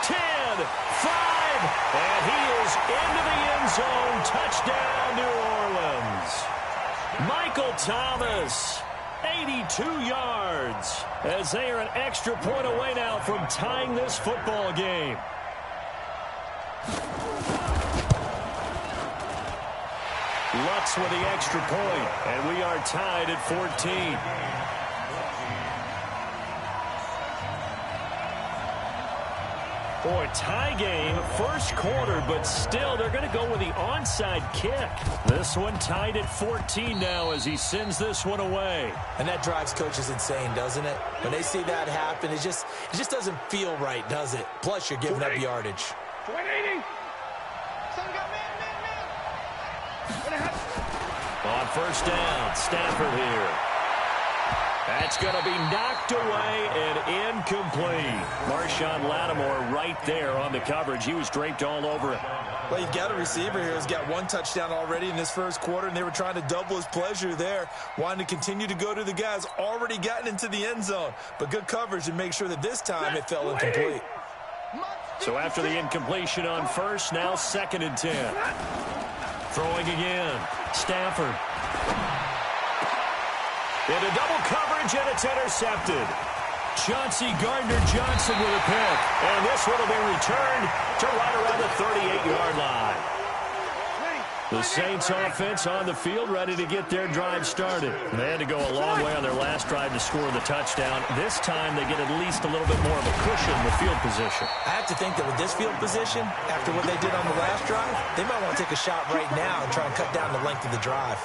10, 5, and he is into the end zone. Touchdown, New Orleans. Michael Thomas, 82 yards, as they are an extra point away now from tying this football game. Lutz with the extra point, and we are tied at 14. Boy, tie game, first quarter, but still they're going to go with the onside kick. This one tied at 14 now as he sends this one away. And that drives coaches insane, doesn't it? When they see that happen, it just doesn't feel right, does it? Plus, you're giving up yardage. 180. On first down, Stafford here. That's going to be knocked away and incomplete. Marshawn Lattimore right there on the coverage. He was draped all over it. Well, you've got a receiver here who's got 1 touchdown already in this first quarter, and they were trying to double his pleasure there, wanting to continue to go to the guys already gotten into the end zone. But good coverage to make sure that this time it fell incomplete. So after the incompletion on first, now 2nd and 10. Throwing again. Stafford. Into double coverage, and it's intercepted. Chauncey Gardner-Johnson with a pick. And this one will be returned to right around the 38-yard line. The Saints offense on the field ready to get their drive started. They had to go a long way on their last drive to score the touchdown. This time they get at least a little bit more of a cushion in the field position. I have to think that with this field position, after what they did on the last drive, they might want to take a shot right now and try and cut down the length of the drive.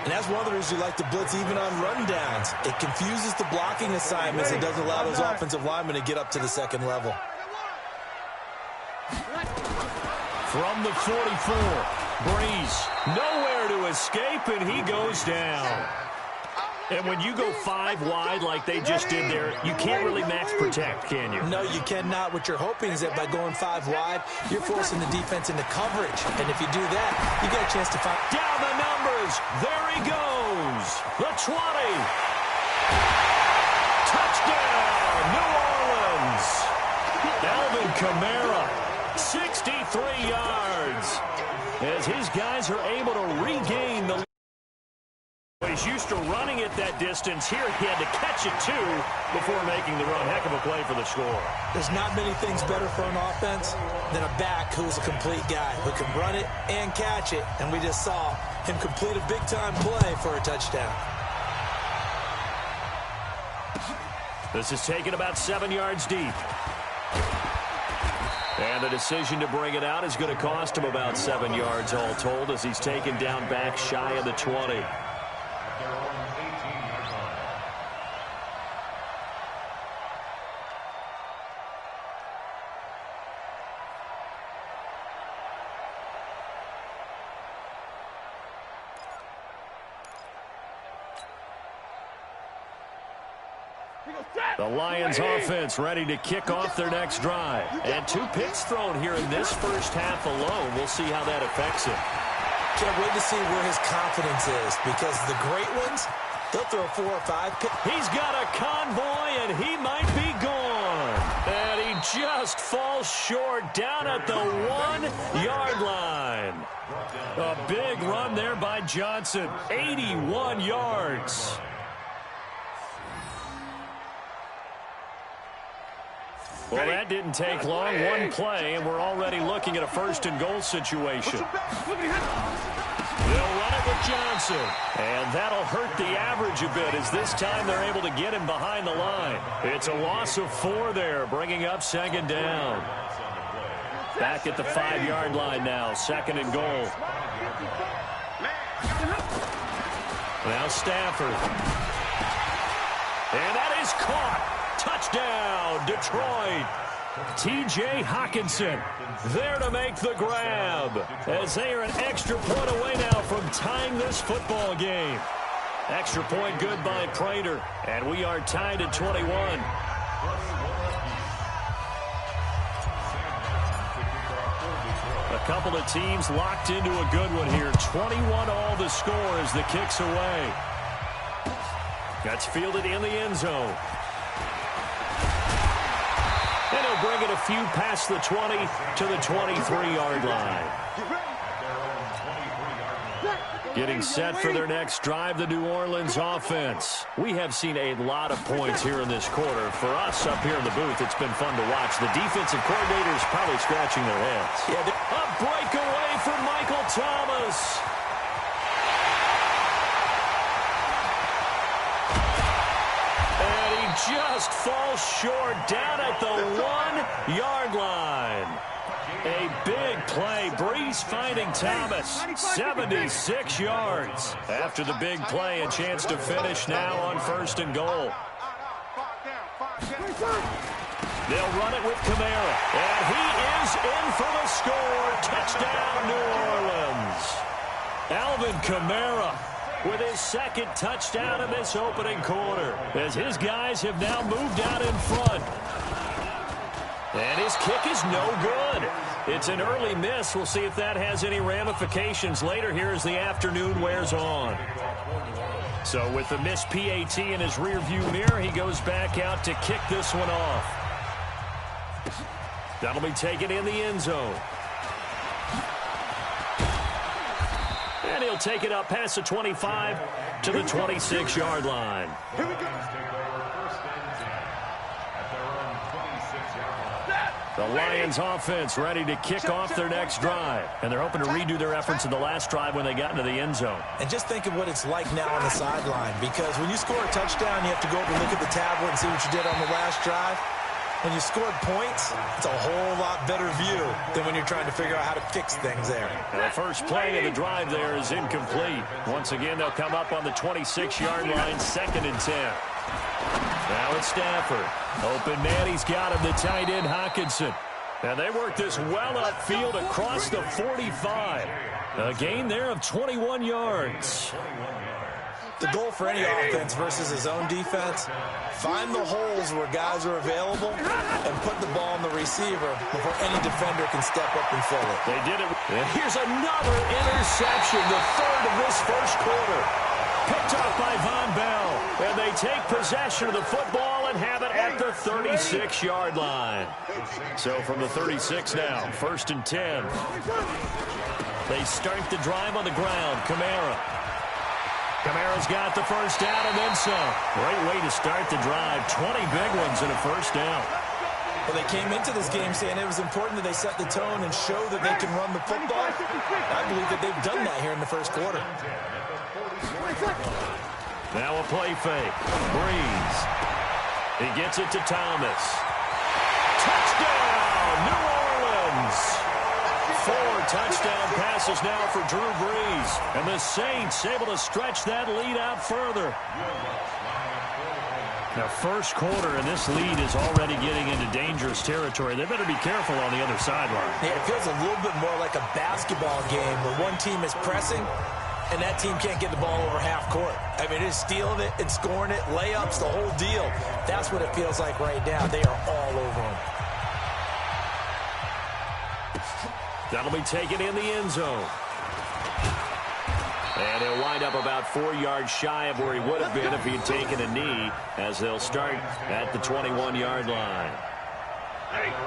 And that's one of the reasons you like to blitz even on rundowns. It confuses the blocking assignments and doesn't allow those offensive linemen to get up to the second level. From the 44, Breeze, nowhere to escape, and he goes down. And when you go 5 wide like they just did there, you can't really max protect, can you? No, you cannot. What you're hoping is that by going 5 wide, you're forcing the defense into coverage. And if you do that, you get a chance to find... Down the numbers. There he goes. The 20. Touchdown, New Orleans. Alvin Kamara, 63 yards. As his guys are able to regain the he's used to running it that distance. Here he had to catch it, too, before making the run. Heck of a play for the score. There's not many things better for an offense than a back who's a complete guy who can run it and catch it. And we just saw him complete a big-time play for a touchdown. This is taken about 7 yards deep. And the decision to bring it out is going to cost him about 7 yards all told as he's taken down back shy of the 20. The Lions offense ready to kick off their next drive. And 2 picks thrown here in this first half alone. We'll see how that affects him. Can't wait to see where his confidence is, because the great ones, they'll throw 4 or 5 picks. He's got a convoy, and he might be gone. And he just falls short down at the 1-yard line. A big run there by Johnson. 81 yards. Well, that didn't take long. 1 play, and we're already looking at a 1st and goal situation. They'll run it with Johnson. And that'll hurt the average a bit, as this time they're able to get him behind the line. It's a loss of 4 there, bringing up 2nd down. Back at the 5-yard line now, 2nd and goal. Now Stafford. And that is caught. Touchdown, Detroit. T.J. Hawkinson there to make the grab, as they are an extra point away now from tying this football game. Extra point good by Prater, and we are tied at 21. A couple of teams locked into a good one here. 21 all the score as the kick's away. That's fielded in the end zone. And he'll bring it a few past the 20 to the 23-yard line. Getting set for their next drive, the New Orleans offense. We have seen a lot of points here in this quarter. For us up here in the booth, it's been fun to watch. The defensive coordinators probably scratching their heads. Yeah, a breakaway for Michael Thomas. Just falls short down at the 1-yard line. A big play. Breeze finding Thomas. 76 yards. After the big play, a chance to finish now on 1st and goal. They'll run it with Kamara. And he is in for the score. Touchdown, New Orleans. Alvin Kamara with his 2nd touchdown in this opening quarter, as his guys have now moved out in front. And his kick is no good. It's an early miss. We'll see if that has any ramifications later here as the afternoon wears on. So with the missed PAT in his rearview mirror, he goes back out to kick this one off. That'll be taken in the end zone. And he'll take it up past the 25 to the 26-yard line. Here we go. The Lions offense ready to kick off their next drive. And they're hoping to redo their efforts in the last drive when they got into the end zone. And just think of what it's like now on the sideline, because when you score a touchdown, you have to go over and look at the tablet and see what you did on the last drive. When you scored points, it's a whole lot better view than when you're trying to figure out how to fix things there. And the first play of the drive there is incomplete. Once again, they'll come up on the 26-yard line, 2nd and 10. Now it's Stafford. Open man, he's got him, the tight end Hawkinson. And they work this well upfield across the 45. A gain there of 21 yards. The goal for any offense versus his own defense, find the holes where guys are available and put the ball on the receiver before any defender can step up and fill it. They did it. And here's another interception, the 3rd of this first quarter. Picked off by Von Bell. And they take possession of the football and have it at the 36-yard line. So from the 36 now, 1st and 10. They start the drive on the ground. Kamara. Kamara's got the first down and then some. Great way to start the drive. 20 big ones and a first down. Well, they came into this game saying it was important that they set the tone and show that they can run the football. I believe that they've done that here in the first quarter. Now a play fake. Breeze. He gets it to Thomas. Touchdown, New Orleans. 4 touchdown passes now for Drew Brees. And the Saints able to stretch that lead out further. Now, first quarter, and this lead is already getting into dangerous territory. They better be careful on the other sideline. Yeah, it feels a little bit more like a basketball game where one team is pressing and that team can't get the ball over half court. I mean, it's stealing it and scoring it, layups, the whole deal. That's what it feels like right now. They are all over them. That'll be taken in the end zone. And he'll wind up about 4 yards shy of where he would have been if he had taken a knee, as they'll start at the 21-yard line.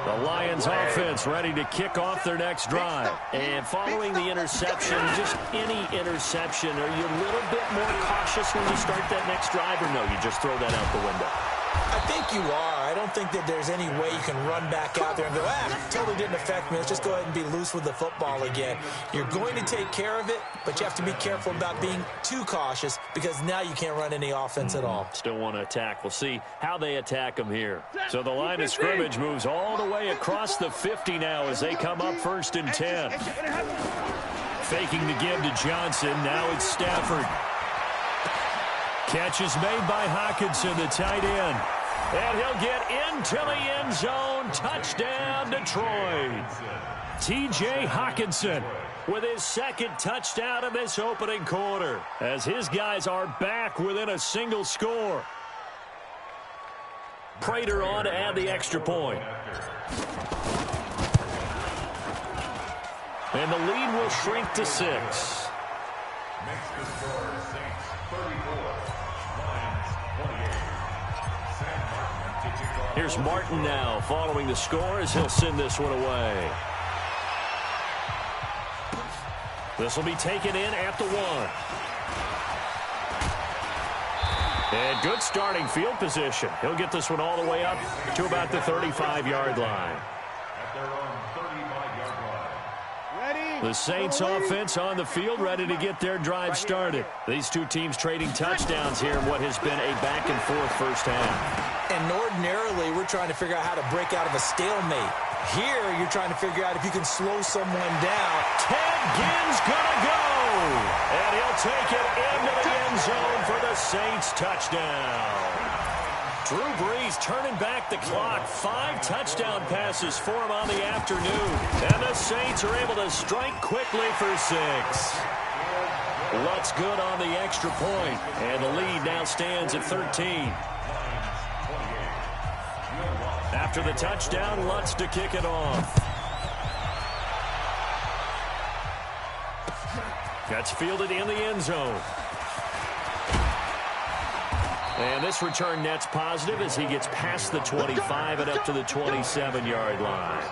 The Lions offense ready to kick off their next drive. And following the interception, just any interception, are you a little bit more cautious when you start that next drive, or no, you just throw that out the window? I think you are. I don't think that there's any way you can run back out there and go, totally didn't affect me. Let's just go ahead and be loose with the football again. You're going to take care of it, but you have to be careful about being too cautious because now you can't run any offense at all. Still want to attack. We'll see how they attack them here. So the line of scrimmage moves all the way across the 50 now as they come up 1st and 10. Faking the give to Johnson. Now it's Stafford. Catch is made by Hockenson, the tight end. And he'll get into the end zone. Touchdown, Detroit. T.J. Hockenson with his 2nd touchdown of this opening quarter, as his guys are back within a single score. Prater on to add the extra point. And the lead will shrink to 6. Makes the score Saints 34. Here's Martin now following the score as he'll send this one away. This will be taken in at the 1. And good starting field position. He'll get this one all the way up to about the 35-yard line. At their own 35-yard line. The Saints offense on the field ready to get their drive started. These two teams trading touchdowns here in what has been a back-and-forth first half. And ordinarily, we're trying to figure out how to break out of a stalemate. Here, you're trying to figure out if you can slow someone down. Ted Ginn's gonna go! And he'll take it into the end zone for the Saints touchdown. Drew Brees turning back the clock. 5 touchdown passes for him on the afternoon. And the Saints are able to strike quickly for 6. Lutz good on the extra point. And the lead now stands at 13. After the touchdown, Lutz to kick it off. That's fielded in the end zone. And this return net's positive as he gets past the 25 and up to the 27-yard line.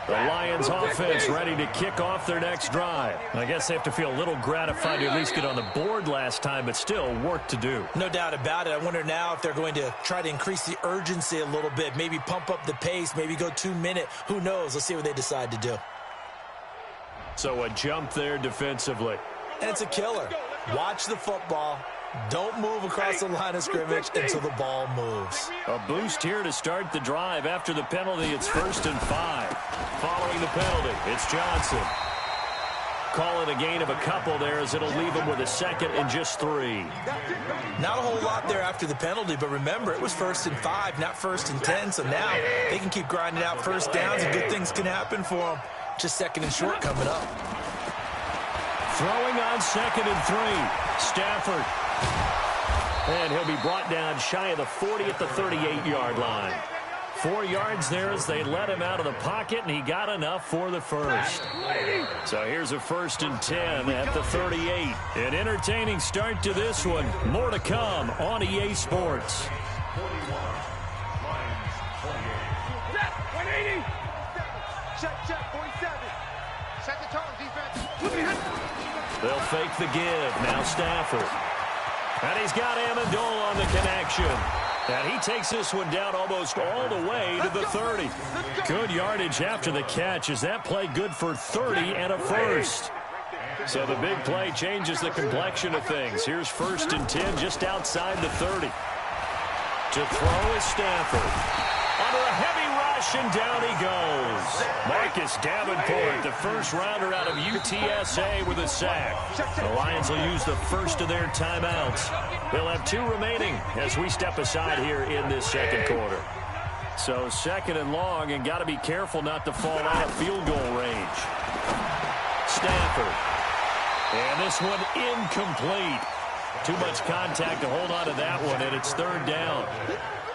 The Lions offense ready to kick off their next drive. I guess they have to feel a little gratified to at least get on the board last time, but still work to do. No doubt about it. I wonder now if they're going to try to increase the urgency a little bit, maybe pump up the pace, maybe go 2-minute. Who knows? Let's see what they decide to do. So a jump there defensively. And it's a killer. Watch the football. Don't move across the line of scrimmage until the ball moves. A boost here to start the drive. After the penalty, it's 1st and 5. Following the penalty, it's Johnson. Call it a gain of a couple there as it'll leave him with a 2nd and just 3. Not a whole lot there after the penalty, but remember, it was 1st and 5, not 1st and 10, so now they can keep grinding out first downs and good things can happen for them. Just 2nd and short coming up. Throwing on 2nd and 3. Stafford. And he'll be brought down shy of the 40 at the 38-yard line. 4 yards there as they let him out of the pocket, and he got enough for the first. So here's a 1st and 10 at the 38. An entertaining start to this one. More to come on EA Sports. 180. Check, 47. Set the tone, defense. They'll fake the give. Now Stafford. And he's got Amendola on the connection. And he takes this one down almost all the way to the 30. Good yardage after the catch. Is that play good for 30 and a first? So the big play changes the complexion of things. Here's 1st and 10 just outside the 30. To throw is Stafford. Under a heavy rush, and down he goes. Marcus Davenport, the first rounder out of UTSA with a sack. The Lions will use the first of their timeouts. They'll have 2 remaining as we step aside here in this second quarter. So 2nd and long, and got to be careful not to fall out of field goal range. Stafford. And this one incomplete. Too much contact to hold on to that one, and it's 3rd down.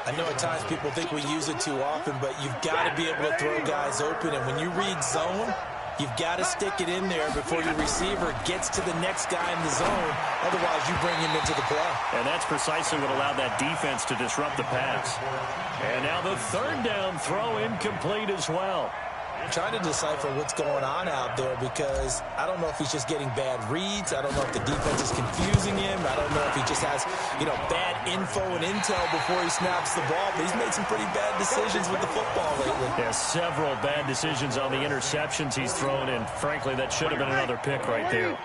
I know at times people think we use it too often, but you've got to be able to throw guys open. And when you read zone, you've got to stick it in there before your receiver gets to the next guy in the zone. Otherwise, you bring him into the play. And that's precisely what allowed that defense to disrupt the pass. And now the 3rd down throw incomplete as well. I'm trying to decipher what's going on out there because I don't know if he's just getting bad reads. I don't know if the defense is confusing him. I don't know if he just has, bad info and intel before he snaps the ball. But he's made some pretty bad decisions with the football lately. Yeah, several bad decisions on the interceptions he's thrown, and frankly, that should have been another pick right there.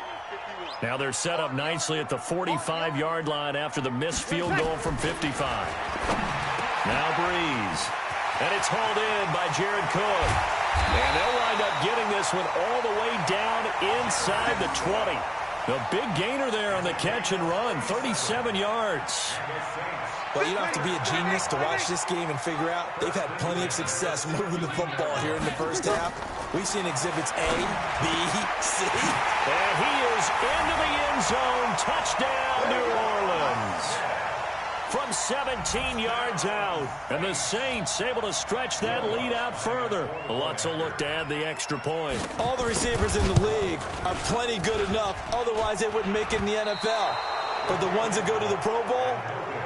Now they're set up nicely at the 45-yard line after the missed field goal from 55. Now Breeze. And it's hauled in by Jared Cook. And they'll wind up getting this one all the way down inside the 20. The big gainer there on the catch and run, 37 yards. Well, you don't have to be a genius to watch this game and figure out they've had plenty of success moving the football here in the first half. We've seen exhibits A, B, C. And he is into the end zone. Touchdown, New Orleans. From 17 yards out. And the Saints able to stretch that lead out further. Lutz will look to add the extra point. All the receivers in the league are plenty good enough. Otherwise, they wouldn't make it in the NFL. But the ones that go to the Pro Bowl,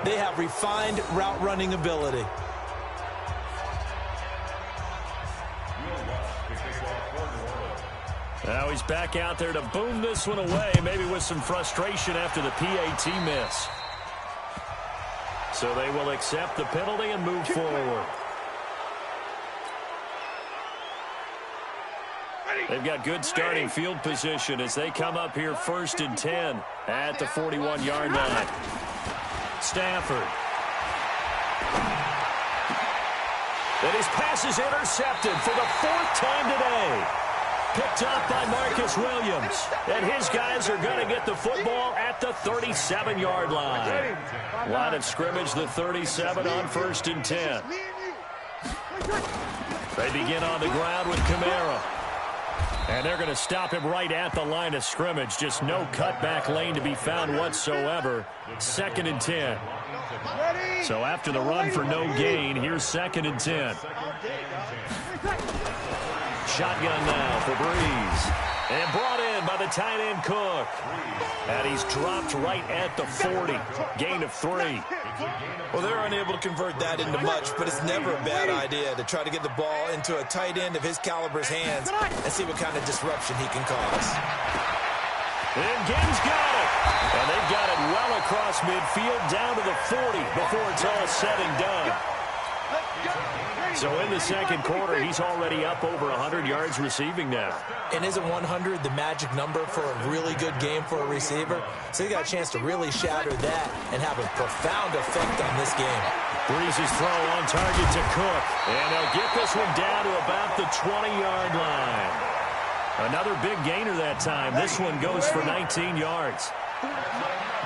they have refined route running ability. Now he's back out there to boom this one away, maybe with some frustration after the PAT miss. So they will accept the penalty and move forward. They've got good starting field position as they come up here 1st and 10 at the 41-yard line. Stafford. And his pass is intercepted for the 4th time today. Picked up by Marcus Williams. And his guys are going to get the football at the 37-yard line. Line of scrimmage, the 37 on 1st and 10. They begin on the ground with Kamara. And they're going to stop him right at the line of scrimmage. Just no cutback lane to be found whatsoever. 2nd and 10. So after the run for no gain, here's 2nd and 10. Shotgun now for Breeze. And brought in by the tight end Cook. And he's dropped right at the 40. Gain of 3. Well, they're unable to convert that into much, but it's never a bad idea to try to get the ball into a tight end of his caliber's hands and see what kind of disruption he can cause. And Gibbs got it. And they've got it well across midfield down to the 40 before it's all said and done. So in the second quarter, he's already up over 100 yards receiving now. And isn't 100 the magic number for a really good game for a receiver? So he got a chance to really shatter that and have a profound effect on this game. Breeze's throw on target to Cook. And they'll get this one down to about the 20-yard line. Another big gainer that time. This one goes for 19 yards.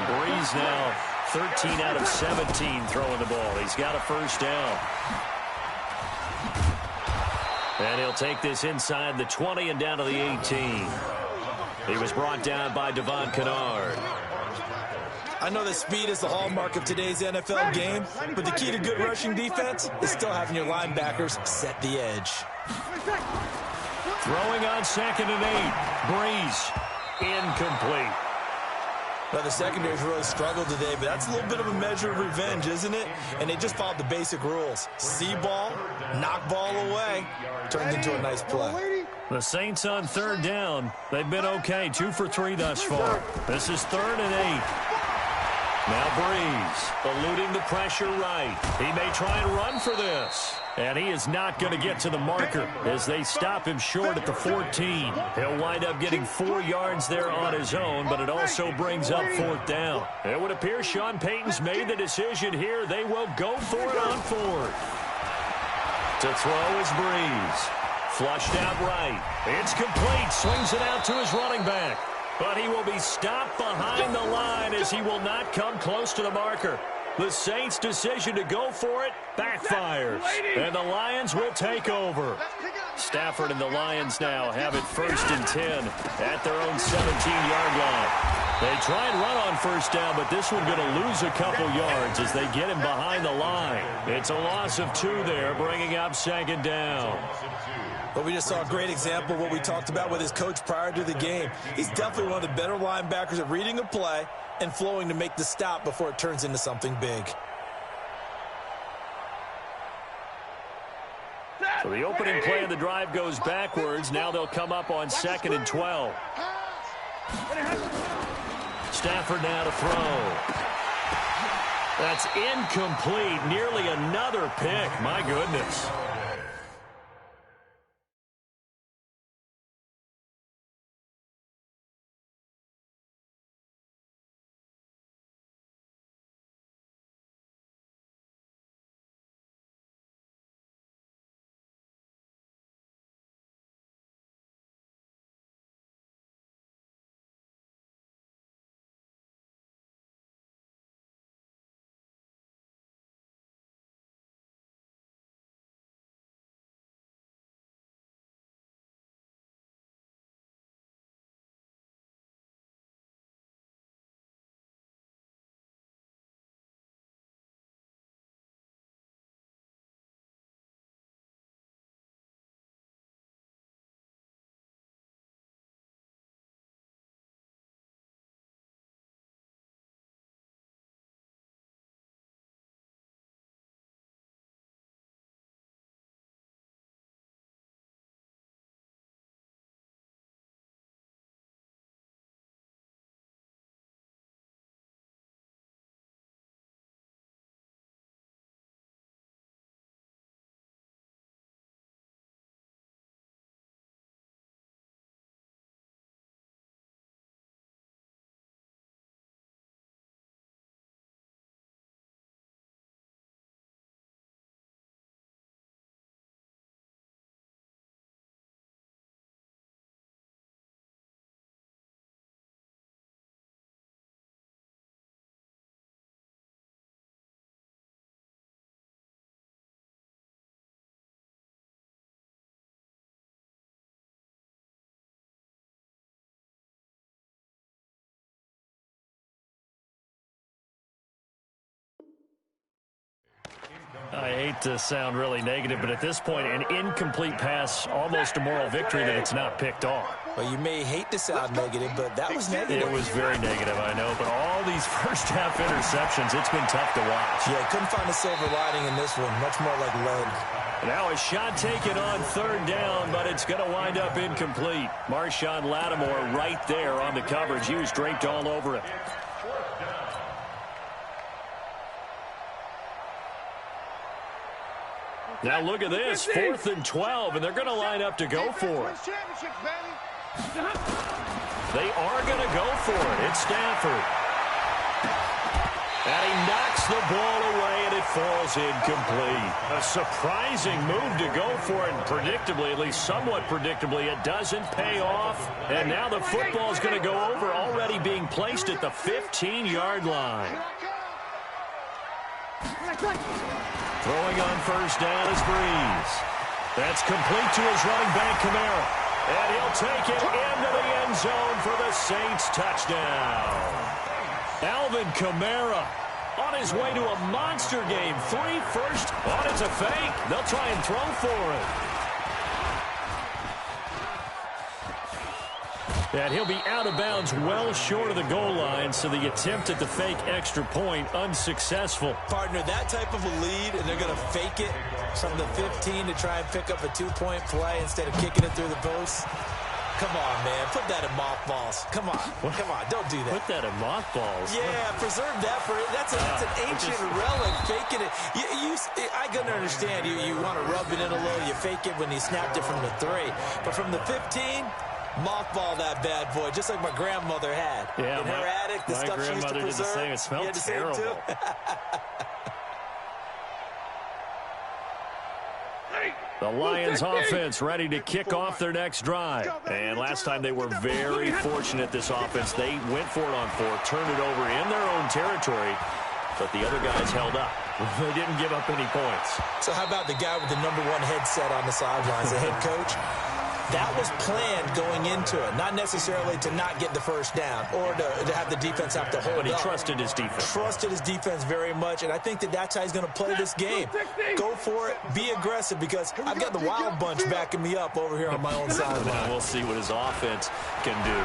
Breeze now 13 out of 17 throwing the ball. He's got a 1st down. And he'll take this inside the 20 and down to the 18. He was brought down by Devon Kennard. I know that speed is the hallmark of today's NFL game, but the key to good rushing defense is still having your linebackers set the edge. Throwing on 2nd and 8. Breeze. Incomplete. Now, the secondary's really struggled today, but that's a little bit of a measure of revenge, isn't it? And they just followed the basic rules. See ball, knock ball away. Turns into a nice play. The Saints on third down. They've been okay, 2 for 3 thus far. This is 3rd and 8. Now Breeze, eluding the pressure right. He may try and run for this. And he is not going to get to the marker as they stop him short at the 14. He'll wind up getting 4 yards there on his own, but it also brings up 4th down. It would appear Sean Payton's made the decision here. They will go for it on 4th. To throw is Breeze. Flushed out right. It's complete. Swings it out to his running back. But he will be stopped behind the line as he will not come close to the marker. The Saints' decision to go for it backfires, and the Lions will take over. Stafford and the Lions now have it 1st and 10 at their own 17-yard line. They try and run on 1st down, but this one going to lose a couple yards as they get him behind the line. It's a loss of 2 there, bringing up 2nd down. Well, we just saw a great example of what we talked about with his coach prior to the game. He's definitely one of the better linebackers at reading a play and flowing to make the stop before it turns into something big. So the opening play of the drive goes backwards. Now they'll come up on 2nd and 12. Stafford now to throw. That's incomplete. Nearly another pick. My goodness. I hate to sound really negative, but at this point, an incomplete pass, almost a moral victory that it's not picked off. Well, you may hate to sound negative, but that was negative. It was very negative, I know. But all these first-half interceptions, it's been tough to watch. Yeah, couldn't find a silver lining in this one. Much more like lead. Now a shot taken on 3rd down, but it's going to wind up incomplete. Marshawn Lattimore right there on the coverage. He was draped all over it. Now look at this, 4th and 12, and they're going to line up to go for it. They are going to go for it. It's Stafford. And he knocks the ball away, and it falls incomplete. A surprising move to go for it, and predictably, at least somewhat predictably, it doesn't pay off. And now the football's going to go over, already being placed at the 15-yard line. Throwing on 1st down is Breeze. That's complete to his running back, Kamara. And he'll take it into the end zone for the Saints touchdown. Alvin Kamara on his way to a monster game. 3 first. Oh, it's a fake. They'll try and throw for it. And he'll be out of bounds well short of the goal line, so the attempt at the fake extra point unsuccessful. Partner, that type of a lead, and they're going to fake it. From the 15 to try and pick up a 2-point play instead of kicking it through the post. Come on, man. Put that in mothballs. Come on. Come on. Don't do that. Put that in mothballs? Yeah, preserve that for it. That's an ancient relic. Faking it. I couldn't understand. You want to rub it in a little. You fake it when you snapped it from the 3. But from the 15, mothball that bad boy, just like my grandmother had. Yeah, in her attic, the stuff she used to preserve. Did the same. It smelled terrible. The Lions offense ready to kick off their next drive. And last time they were very fortunate, this offense. They went for it on 4, turned it over in their own territory, but the other guys held up. They didn't give up any points. So how about the guy with the #1 headset on the sidelines, the head coach? That was planned going into it, not necessarily to not get the first down or to have the defense have to hold up. But he trusted his defense. Trusted his defense very much, and I think that's how he's going to play this game. Go for it, be aggressive, because I've got the wild bunch backing me up over here on my own sideline. We'll see what his offense can do.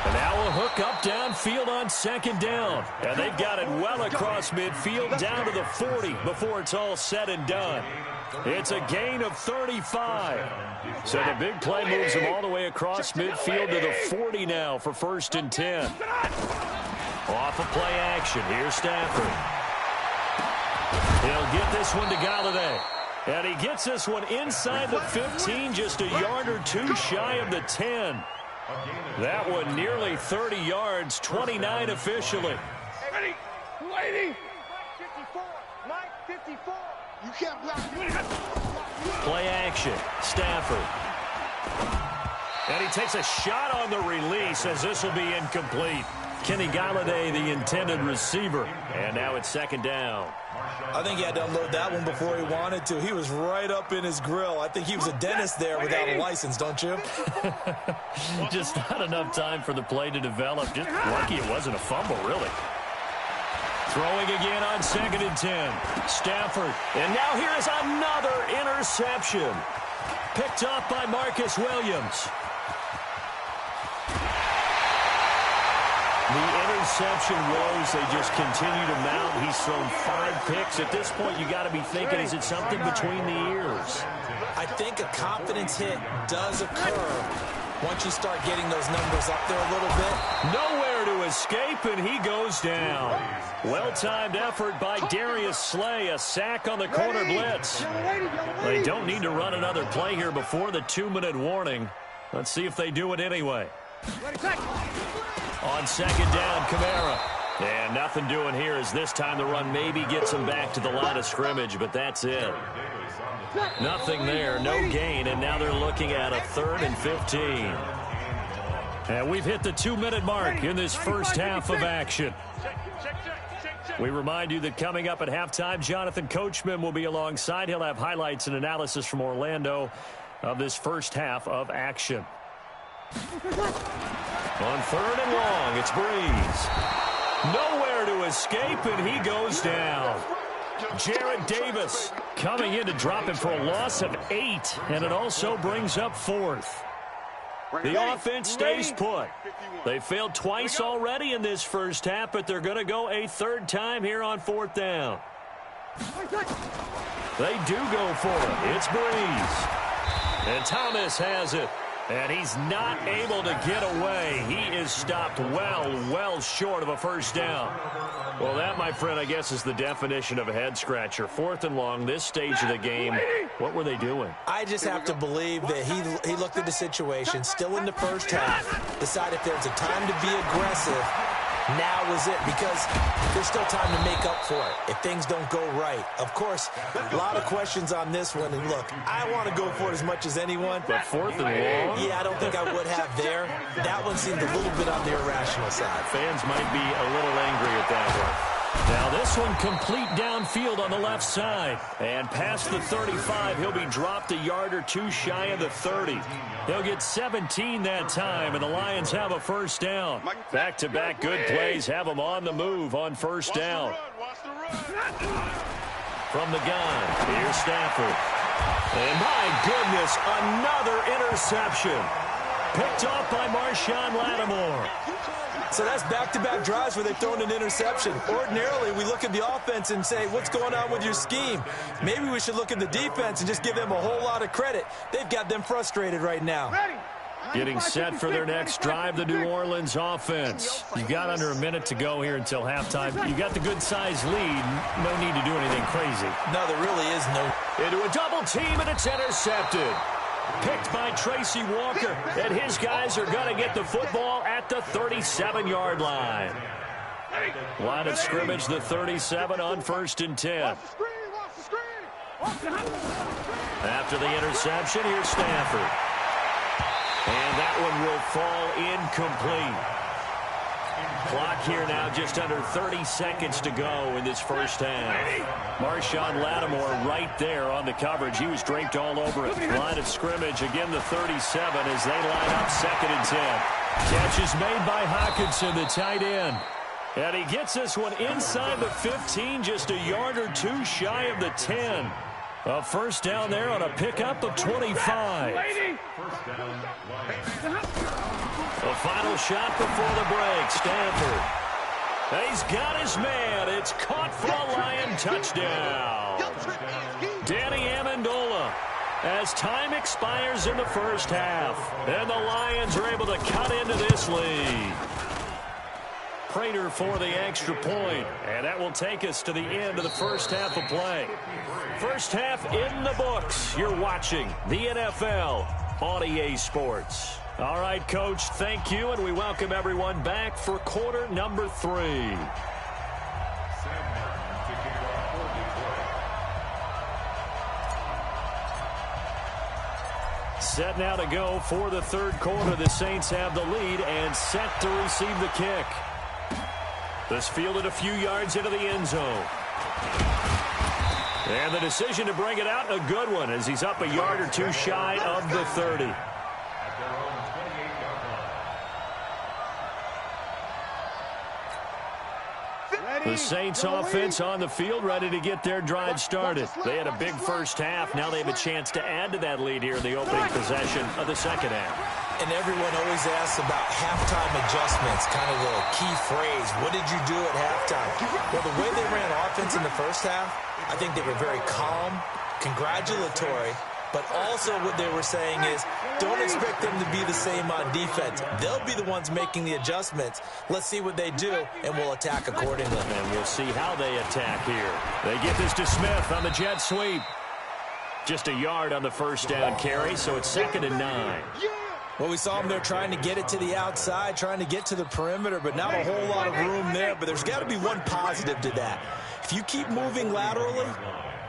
And now a hook up downfield on 2nd down. And they've got it well across midfield down to the 40 before it's all said and done. It's a gain of 35. So the big play moves them all the way across midfield to the 40 now for 1st and 10. Off of play action. Here's Stafford. He'll get this one to Galladay. And he gets this one inside the 15, just a yard or 2 shy of the 10. That one nearly 30 yards, 29 officially. Ready, lady. 54, Mike 54. You can't block. Play action, Stafford. And he takes a shot on the release as this will be incomplete. Kenny Galladay, the intended receiver. And now it's 2nd down. I think he had to unload that one before he wanted to. He was right up in his grill. I think he was a dentist there without a license, don't you? Just not enough time for the play to develop. Just lucky it wasn't a fumble, really. Throwing again on 2nd and 10. Stafford. And now here is another interception. Picked up by Marcus Williams. The interception woes, they just continue to mount. He's thrown 5 picks. At this point, you got to be thinking, is it something between the ears? I think a confidence hit does occur once you start getting those numbers up there a little bit. Nowhere to escape, and he goes down. Well-timed effort by Darius Slay. A sack on the corner blitz. They don't need to run another play here before the 2-minute warning. Let's see if they do it anyway. On 2nd down, Kamara. And nothing doing here as this time the run maybe gets him back to the line of scrimmage, but that's it. Nothing there, no gain, and now they're looking at a 3rd and 15. And we've hit the 2-minute mark in this first half of action. We remind you that coming up at halftime, Jonathan Coachman will be alongside. He'll have highlights and analysis from Orlando of this first half of action. On 3rd and long, it's Breeze. Nowhere to escape, and he goes down. Jared Davis coming in to drop him for a loss of 8, and it also brings up 4th. The offense stays put. They failed twice already in this first half, but they're going to go a 3rd time here on 4th down. They do go for it. It's Breeze. And Thomas has it. And he's not able to get away. He is stopped well short of a 1st down. Well, that, my friend, I guess is the definition of a head-scratcher. 4th and long, this stage of the game. What were they doing? I just have to believe that he looked at the situation, still in the first half, decided if there's a time to be aggressive, now is it, because there's still time to make up for it if things don't go right. Of course, a lot of questions on this one, and look, I want to go for it as much as anyone. But 4th and long? Yeah, I don't think I would have there. That one seemed a little bit on the irrational side. Fans might be a little angry at that one. Now this one complete downfield on the left side. And past the 35, he'll be dropped a yard or 2 shy of the 30. He'll get 17 that time, and the Lions have a 1st down. Back-to-back good plays have them on the move on 1st down. From the gun, here's Stafford. And my goodness, another interception. picked off by Marshawn Lattimore. So that's back-to-back drives where they've thrown an interception. Ordinarily, we look at the offense and say, what's going on with your scheme? Maybe we should look at the defense and just give them a whole lot of credit. They've got them frustrated right now. Getting set for their next drive, the New Orleans offense. You've got under a minute to go here until halftime. You got the good-sized lead. No need to do anything crazy. No, there really is no. Into a double team, and it's intercepted. Picked by Tracy Walker, and his guys are going to get the football at the 37-yard line. Line of scrimmage, the 37 on 1st and 10. After the interception, here's Stafford. And that one will fall incomplete. Clock here now, just under 30 seconds to go in this first half. Marshawn Lattimore right there on the coverage. He was draped all over it. Line of scrimmage, again the 37 as they line up 2nd and 10. Catch is made by Hockenson, the tight end. And he gets this one inside the 15, just a yard or two shy of the 10. A first down there on a pickup of 25. The final shot before the break, Stafford. He's got his man. It's caught for a Lion touchdown. Danny Amendola, as time expires in the first half. And the Lions are able to cut into this lead. Prater for the extra point. And that will take us to the end of the first half of play. First half in the books. You're watching the NFL on EA Sports. All right, Coach, thank you, and we welcome everyone back for quarter number 3. Set now to go for the third quarter. The Saints have the lead and set to receive the kick. This fielded a few yards into the end zone. And the decision to bring it out, a good one, as he's up a yard or two shy of the 30. The Saints offense on the field, ready to get their drive started. They had a big first half. Now they have a chance to add to that lead here in the opening possession of the second half. And everyone always asks about halftime adjustments, kind of the key phrase. What did you do at halftime? Well, the way they ran offense in the first half, I think they were very calm, congratulatory, but also what they were saying is don't expect them to be the same on defense. They'll be the ones making the adjustments. Let's see what they do, and we'll attack accordingly. And we'll see how they attack here. They get this to Smith on the jet sweep. Just a yard on the first down carry, so it's 2nd and 9. Well, we saw them there trying to get it to the outside, trying to get to the perimeter, but not a whole lot of room there. But there's got to be one positive to that. If you keep moving laterally,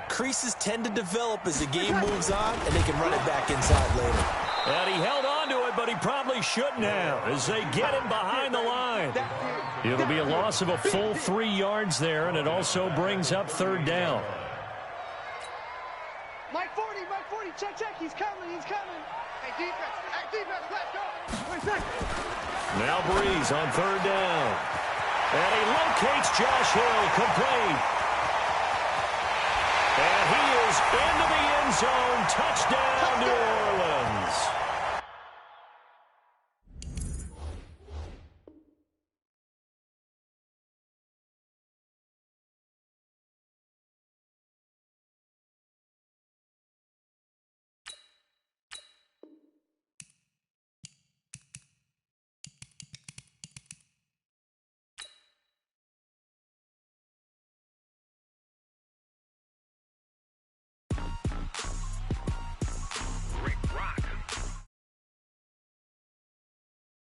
creases tend to develop as the game moves on, and they can run it back inside later. And he held on to it, but he probably shouldn't have as they get him behind the line. It'll be a loss of a full 3 yards there, and it also brings up 3rd down. Mike 40, check, he's coming. Hey, defense, let's go. Now Breeze on 3rd down. And he locates Josh Hill, complete. And he is into the end zone. Touchdown, New Orleans.